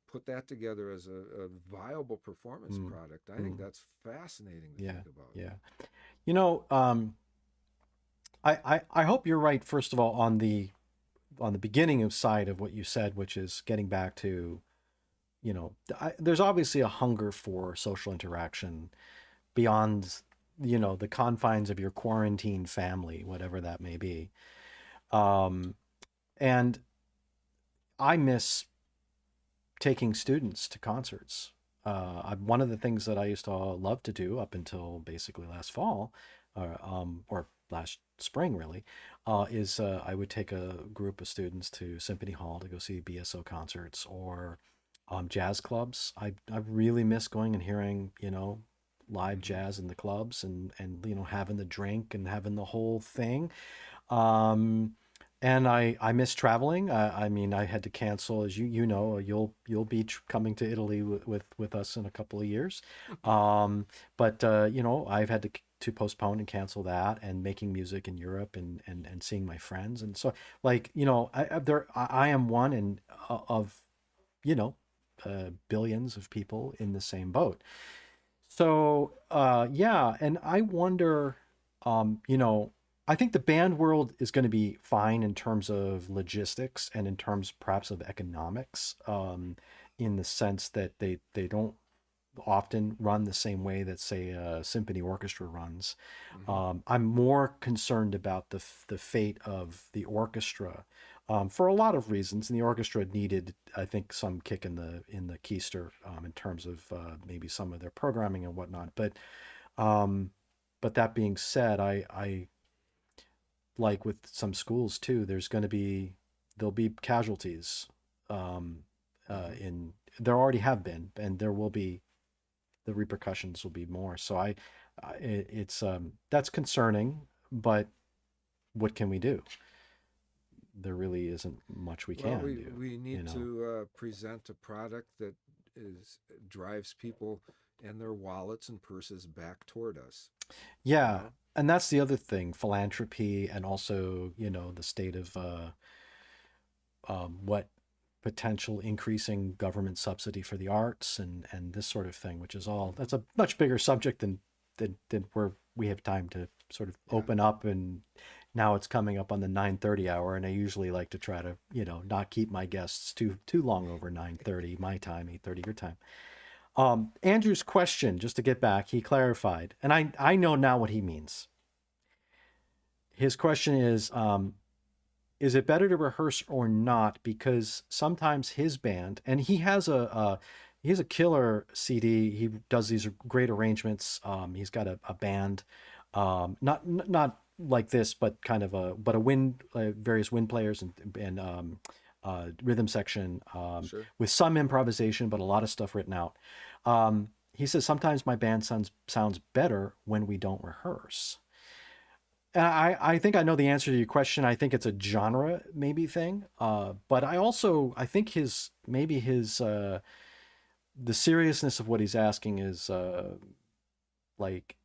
put that together as a viable performance product. I think that's fascinating to Yeah. think about. Yeah. You know, I hope you're right, first of all, on the beginning of side of what you said, which is getting back to, you know, there's obviously a hunger for social interaction beyond, you know, the confines of your quarantine family, whatever that may be. And I miss taking students to concerts. One of the things that I used to love to do up until basically last fall, or last spring really, is I would take a group of students to Symphony Hall to go see BSO concerts or jazz clubs. I really miss going and hearing, you know, live jazz in the clubs and you know, having the drink and having the whole thing. And I miss traveling. I mean, I had to cancel, as you know, you'll be coming to Italy with us in a couple of years. But you know, I've had to postpone and cancel that, and making music in Europe and seeing my friends. And so, like, you know, I am one of, you know, billions of people in the same boat. So yeah, and I wonder, you know, I think the band world is going to be fine in terms of logistics and in terms perhaps of economics, in the sense that they don't often run the same way that, say, a symphony orchestra runs. I'm more concerned about the fate of the orchestra, for a lot of reasons. And the orchestra needed, I think, some kick in the keister, in terms of maybe some of their programming and whatnot. But that being said, I like with some schools too, there'll be casualties. There already have been, and there will be, the repercussions will be more. So it's that's concerning, but what can we do? There really isn't much we can do. We need you know? to present a product that drives people and their wallets and purses back toward us. Yeah, and that's the other thing, philanthropy, and also, the state of what potential increasing government subsidy for the arts and this sort of thing, which is all, that's a much bigger subject than where we have time to sort of open up. And now it's coming up on the 9:30 hour, and I usually like to try to, not keep my guests too long over 9:30 my time, 8:30 your time. Andrew's question, just to get back, he clarified, and I know now what he means. His question is it better to rehearse or not? Because sometimes his band, and he has a killer CD. He does these great arrangements. He's got a band, not like this, but kind of a various wind players and rhythm section, Sure. with some improvisation, but a lot of stuff written out. He says sometimes my band sounds better when we don't rehearse. And I think I know the answer to your question. I think it's a genre maybe thing. But I think his the seriousness of what he's asking is like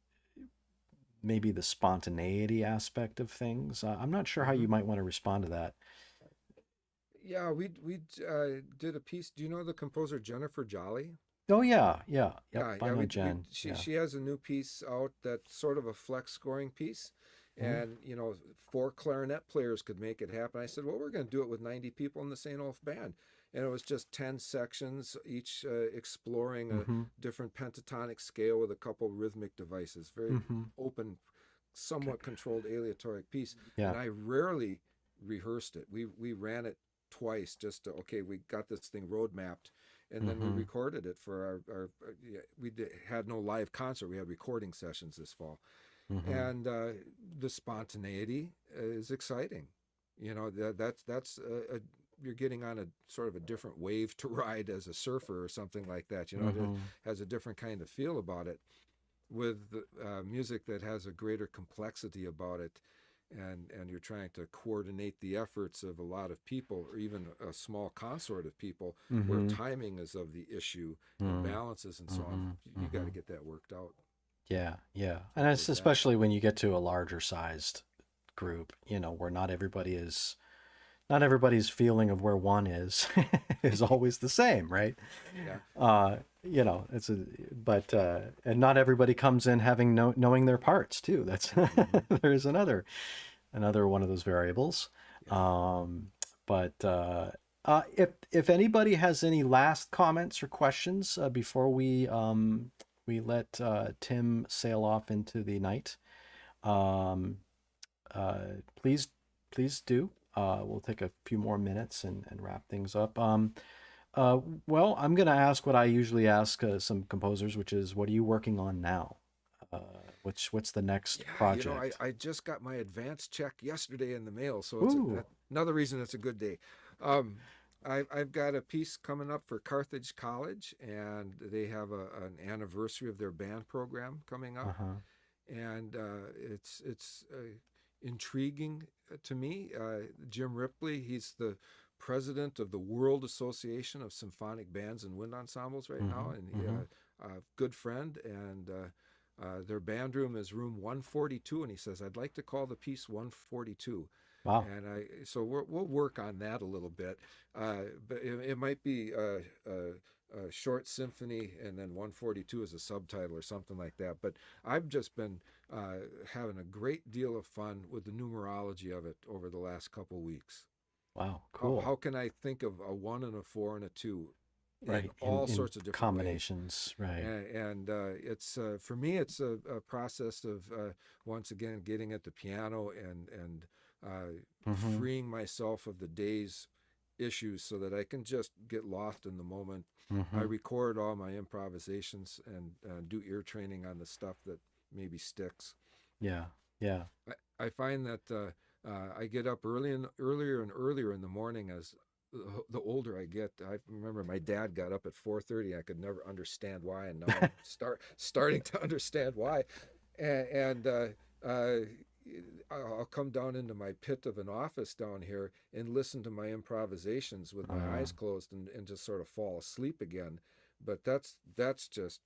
maybe the spontaneity aspect of things. I'm not sure how you might want to respond to that. Yeah, we did a piece. Do you know the composer Jennifer Jolly? Oh yeah, Yeah, yep. I yeah. know Jen. She has a new piece out that's sort of a flex scoring piece, and 4 clarinet players could make it happen. I said, well, we're going to do it with 90 people in the St. Olaf band, and it was just 10 sections, each exploring a different pentatonic scale with a couple rhythmic devices. Very open, somewhat controlled aleatoric piece. Yeah. And I rarely rehearsed it. We ran it twice just to, okay, we got this thing road mapped, and then we recorded it for had no live concert. We had recording sessions this fall. And the spontaneity is exciting. That's you're getting on a sort of a different wave to ride as a surfer or something like that. It has a different kind of feel about it, with music that has a greater complexity about it, and you're trying to coordinate the efforts of a lot of people, or even a small consort of people, where timing is of the issue and balances and so on. You got to get that worked out. Yeah, and it's especially when you get to a larger sized group, where not everybody's feeling of where one is is always the same, right? Yeah. And not everybody comes in having knowing their parts too. That's there's another one of those variables. If anybody has any last comments or questions before we let Tim sail off into the night, please do. We'll take a few more minutes and wrap things up. Well, I'm going to ask what I usually ask some composers, which is, what are you working on now? What's the next project? I just got my advance check yesterday in the mail, so it's another reason it's a good day. I've got a piece coming up for Carthage College, and they have an anniversary of their band program coming up, and it's intriguing to me. Jim Ripley, he's the president of the World Association of Symphonic Bands and Wind Ensembles right now, and a good friend, and their band room is room 142, and he says, I'd like to call the piece 142. Wow. And so we'll work on that a little bit, but it might be a short symphony, and then 142 as a subtitle or something like that. But I've just been having a great deal of fun with the numerology of it over the last couple weeks. Wow, cool. How can I think of a 1 and a 4 and a 2? Right, all sorts of different combinations, ways. Right? And it's for me, it's a process of once again getting at the piano and freeing myself of the day's issues, so that I can just get lost in the moment. I record all my improvisations and do ear training on the stuff that maybe sticks. Yeah. I find that I get up earlier and earlier in the morning as the older I get. I remember my dad got up at 4:30. I could never understand why, and now I'm starting to understand why. And I'll come down into my pit of an office down here and listen to my improvisations with my eyes closed and just sort of fall asleep again. But that's just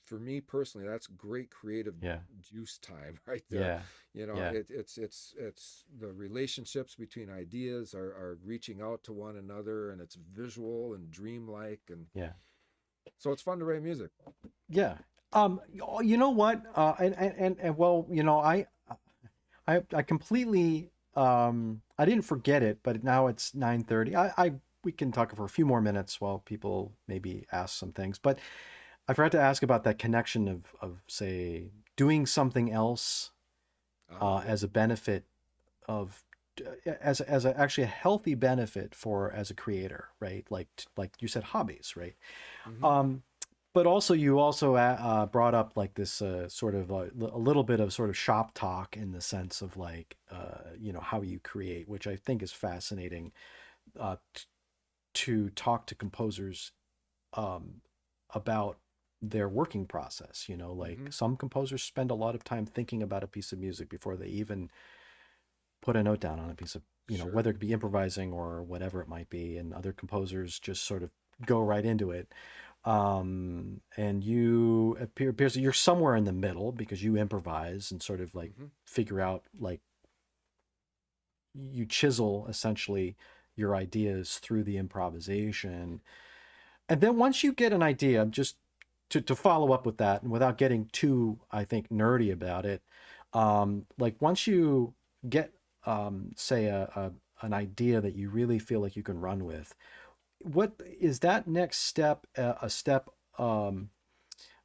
for me personally, that's great creative Yeah. juice time right there. Yeah. Yeah. It's the relationships between ideas are reaching out to one another, and it's visual and dreamlike, and Yeah. so it's fun to write music. Yeah. You know what? And well, you know, I completely I didn't forget it, but now it's 9:30. We can talk for a few more minutes while people maybe ask some things. But I forgot to ask about that connection of say doing something else Yeah. as a benefit of as a actually a healthy benefit for as a creator, right? Like you said, hobbies, right? Mhm. But also you also brought up like this sort of a little bit of sort of shop talk in the sense of like you know how you create, which I think is fascinating to talk to composers um, about their working process. You know, like Mhm. some composers spend a lot of time thinking about a piece of music before they even put a note down on a piece of, you know, Sure. whether it be improvising or whatever it might be, and other composers just sort of go right into it. And you appears that you're somewhere in the middle because you improvise and sort of like Mhm. figure out, like you chisel essentially your ideas through the improvisation. And then once you get an idea, just to follow up with that and without getting too, I think, nerdy about it, like once you get, say, an idea that you really feel like you can run with, what is that next step, a step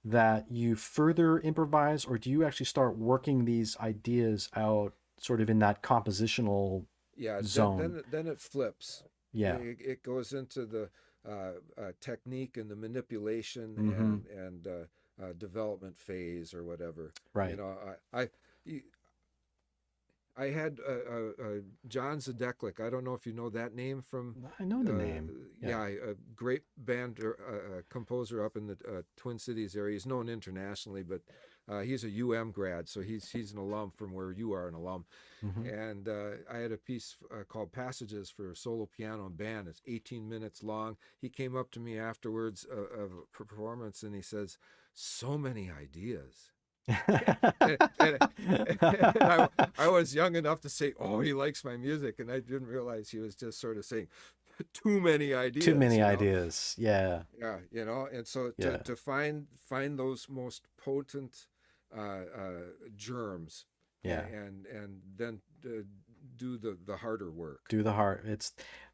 that you further improvise, or do you actually start working these ideas out sort of in that compositional Yeah, zone? then it flips. Yeah. It goes into the technique and the manipulation Mm-hmm. and development phase or whatever. You Right. know, I had John Zadeklik. I don't know if you know that name from, I know the uh, name. Yeah. yeah, a great band composer up in the Twin Cities area. He's known internationally, but he's a grad, so he's an alum from where you are an alum. Mm-hmm. And I had a piece called Passages for solo piano and band. It's 18 minutes long. He came up to me afterwards of a performance and he says, "So many ideas." I was young enough to say, "Oh, he likes my music," and I didn't realize he was just sort of saying, "Too many Too ideas," many you know. ideas. Yeah. Yeah, you know. And so Yeah. to find those most potent germs, Yeah. and then do the harder work, Do the heart. you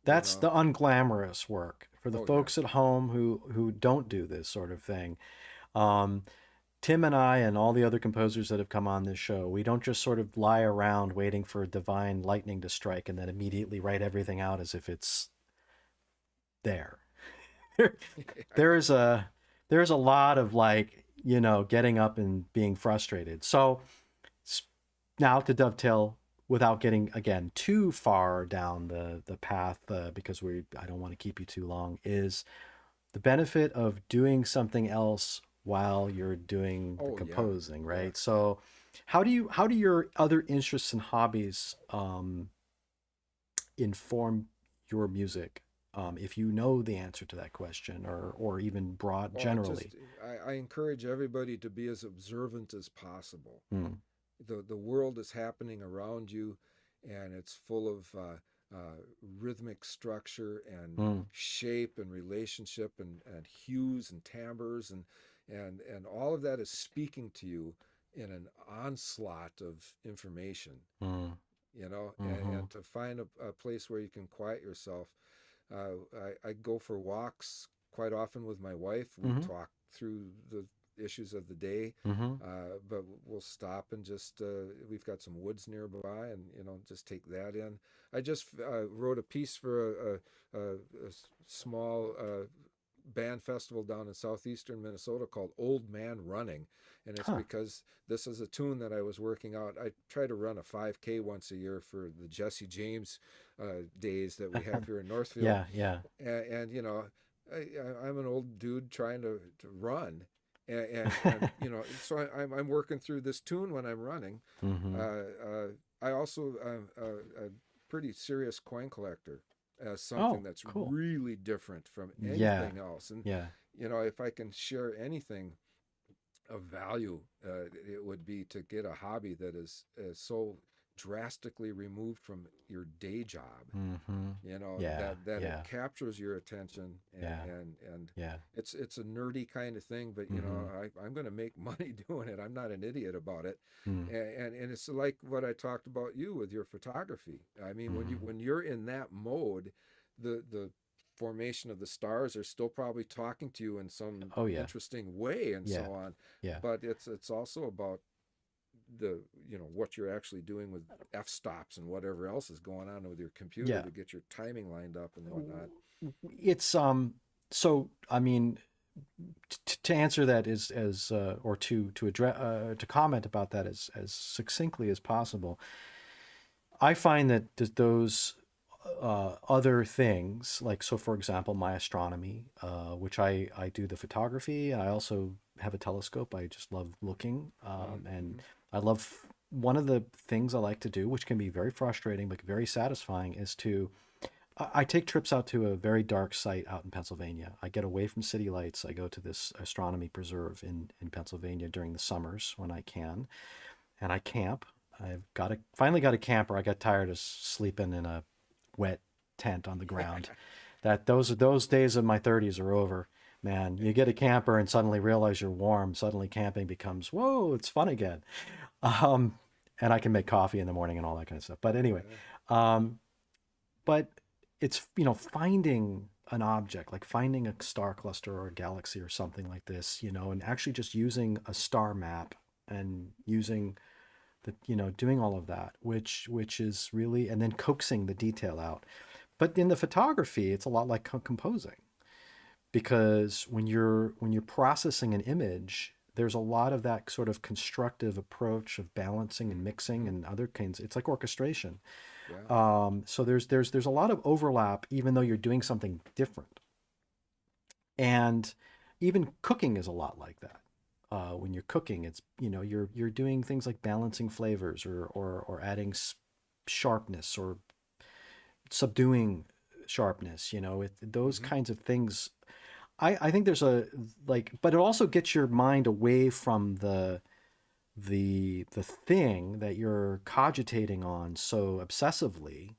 That's know. the unglamorous work for the Oh yeah. folks at home who don't do this sort of thing. Um, Tim and I and all the other composers that have come on this show, we don't just sort of lie around waiting for divine lightning to strike and then immediately write everything out as if it's there. There, there's a lot of like, you know, getting up and being frustrated. So now to dovetail without getting again too far down the path, because I don't want to keep you too long, is the benefit of doing something else while you're doing the Oh yeah. composing, Yeah. right? So how do your other interests and hobbies inform your music? If you know the answer to that question, or even broad Well, generally. I encourage everybody to be as observant as possible. Mm, The world is happening around you, and it's full of rhythmic structure and mm, shape and relationship and hues and timbres and all of that is speaking to you in an onslaught of information, mm, you know. mm-hmm, And to find a place where you can quiet yourself. I go for walks quite often with my wife. We mm-hmm, talk through the issues of the day, mm-hmm. but we'll stop and just we've got some woods nearby, and you know, just take that in. I just wrote a piece for a small band festival down in southeastern Minnesota called Old Man Running. And it's Huh. because this is a tune that I was working out. I try to run a 5K once a year for the Jesse James days that we have here in Northfield. Yeah, yeah. And you know, I'm an old dude trying to run. And you know, so I'm working through this tune when I'm running. Mm-hmm. I also am a pretty serious coin collector as something Oh, that's cool. really different from Yeah, anything else. And yeah. you know, if I can share anything of value it would be to get a hobby that is so drastically removed from your day job. Mm-hmm. You know, Yeah, that it yeah, captures your attention, yeah, and yeah. it's a nerdy kind of thing, but you Mm-hmm. know, I'm going to make money doing it. I'm not an idiot about it. Mm-hmm. And it's like what I talked about you with your photography. I mean, Mm-hmm. when you're in that mode, the formation of the stars are still probably talking to you in some Oh yeah, interesting way and yeah, so on. yeah. But it's also about the, you know, what you're actually doing with f-stops and whatever else is going on with your computer Yeah. to get your timing lined up and whatnot. It's so I mean, to answer that as or to address to comment about that as succinctly as possible, I find that those other things, like, so for example, my astronomy, which I do the photography, and I also have a telescope. I just love looking, and Mm-hmm. I love, one of the things I like to do, which can be very frustrating but very satisfying, is to I take trips out to a very dark site out in Pennsylvania. I get away from city lights. I go to this astronomy preserve in Pennsylvania during the summers when I can, and I camp. Finally got a camper. I got tired of sleeping in a wet tent on the ground. That those days of my 30s are over. Man, you get a camper and suddenly realize you're warm. Suddenly camping becomes, whoa, it's fun again. Um, and I can make coffee in the morning and all that kind of stuff. But anyway, Yeah. um, but it's, finding an object, like finding a star cluster or a galaxy or something like this, and actually just using a star map and using doing all of that, which is really, and then coaxing the detail out. But in the photography, it's a lot like composing, because when you're processing an image, there's a lot of that sort of constructive approach of balancing and mixing Mm-hmm. and other kinds. It's like orchestration. Yeah. So there's a lot of overlap, even though you're doing something different. And even cooking is a lot like that. When you're cooking, it's, you're doing things like balancing flavors, or adding sharpness, or subduing sharpness. Those Mm-hmm. kinds of things. I think there's a, like, but it also gets your mind away from the thing that you're cogitating on so obsessively,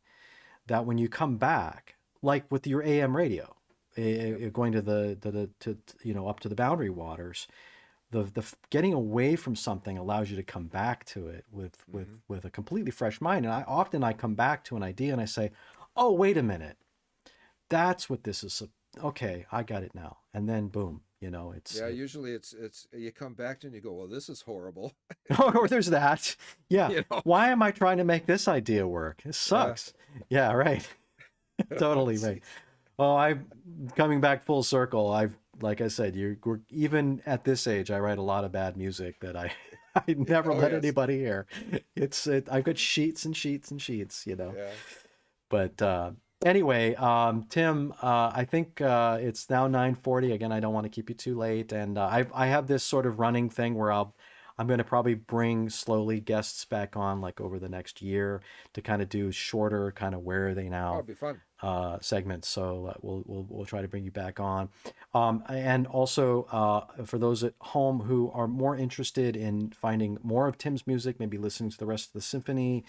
that when you come back, like with your AM radio, Yep. going to up to the boundary waters, the getting away from something allows you to come back to it with Mm-hmm. a completely fresh mind. And I come back to an idea and I say, oh, wait a minute, that's what this is. Okay, I got it now. And then boom, Yeah, usually it's you come back to it and you go, well, this is horrible. or there's that. Yeah. You know. Why am I trying to make this idea work? It Yeah. sucks. Yeah, right. Totally right. Oh, I'm coming back full circle. Like I said, even at this age, I write a lot of bad music that I I never Oh let yes. anybody hear. I've got sheets and sheets and sheets. Yeah. But anyway, Tim, I think it's now 9:40. Again, I don't want to keep you too late, and I have this sort of running thing where I'm going to probably bring slowly guests back on, like over the next year, to kind of do shorter, kind of where are they Oh, now it'd be fun. segments. So we'll try to bring you back on, and also for those at home who are more interested in finding more of Tim's music, maybe listening to the rest of the symphony,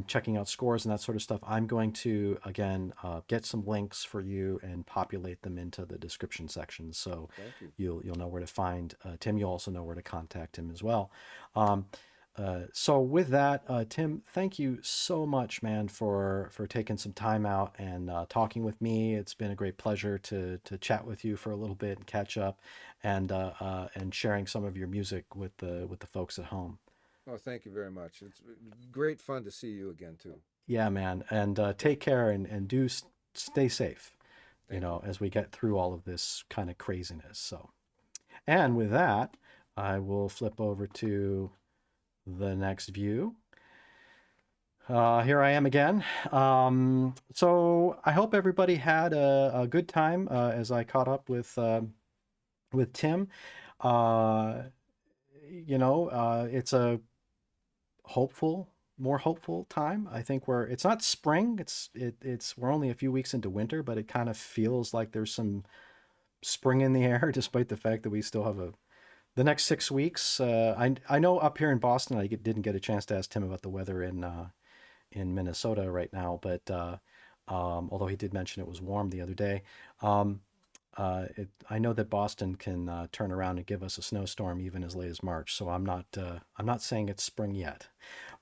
checking out scores and that sort of stuff, I'm going to, again, get some links for you and populate them into the description section, so Thank you. you'll know where to find Tim. You'll also know where to contact him as well. Um, so with that, Tim, thank you so much, man, for taking some time out and talking with me. It's been a great pleasure to chat with you for a little bit and catch up, and sharing some of your music with the folks at home. Oh, thank you very much. It's great fun to see you again too. Yeah, man. And take care, and stay safe, Thank you. as we get through all of this kind of craziness. So, and with that, I will flip over to the next view. Here I am again. So I hope everybody had a good time as I caught up with Tim. Uh, it's a more hopeful time. I think it's not spring. We're only a few weeks into winter, but it kind of feels like there's some spring in the air, despite the fact that we still have a the next 6 weeks, I know up here in Boston, didn't get a chance to ask Tim about the weather in Minnesota right now, but although he did mention it was warm the other day, I know that Boston can turn around and give us a snowstorm even as late as March. So I'm not saying it's spring yet.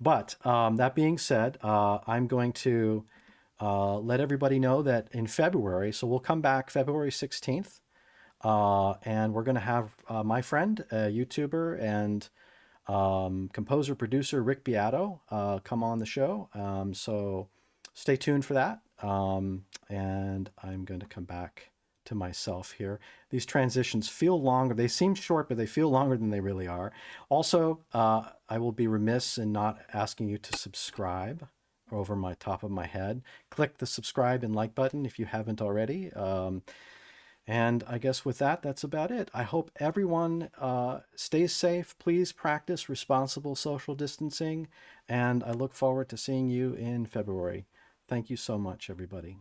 But that being said, I'm going to let everybody know that in February, so we'll come back February 16th, and we're going to have my friend, YouTuber and composer producer Rick Beato come on the show. So stay tuned for that. And I'm going to come back to myself here. These transitions feel longer. They seem short, but they feel longer than they really are. Also, I will be remiss in not asking you to subscribe over my top of my head. Click the subscribe and like button if you haven't already. And I guess with that, that's about it. I hope everyone stays safe. Please practice responsible social distancing. And I look forward to seeing you in February. Thank you so much, everybody.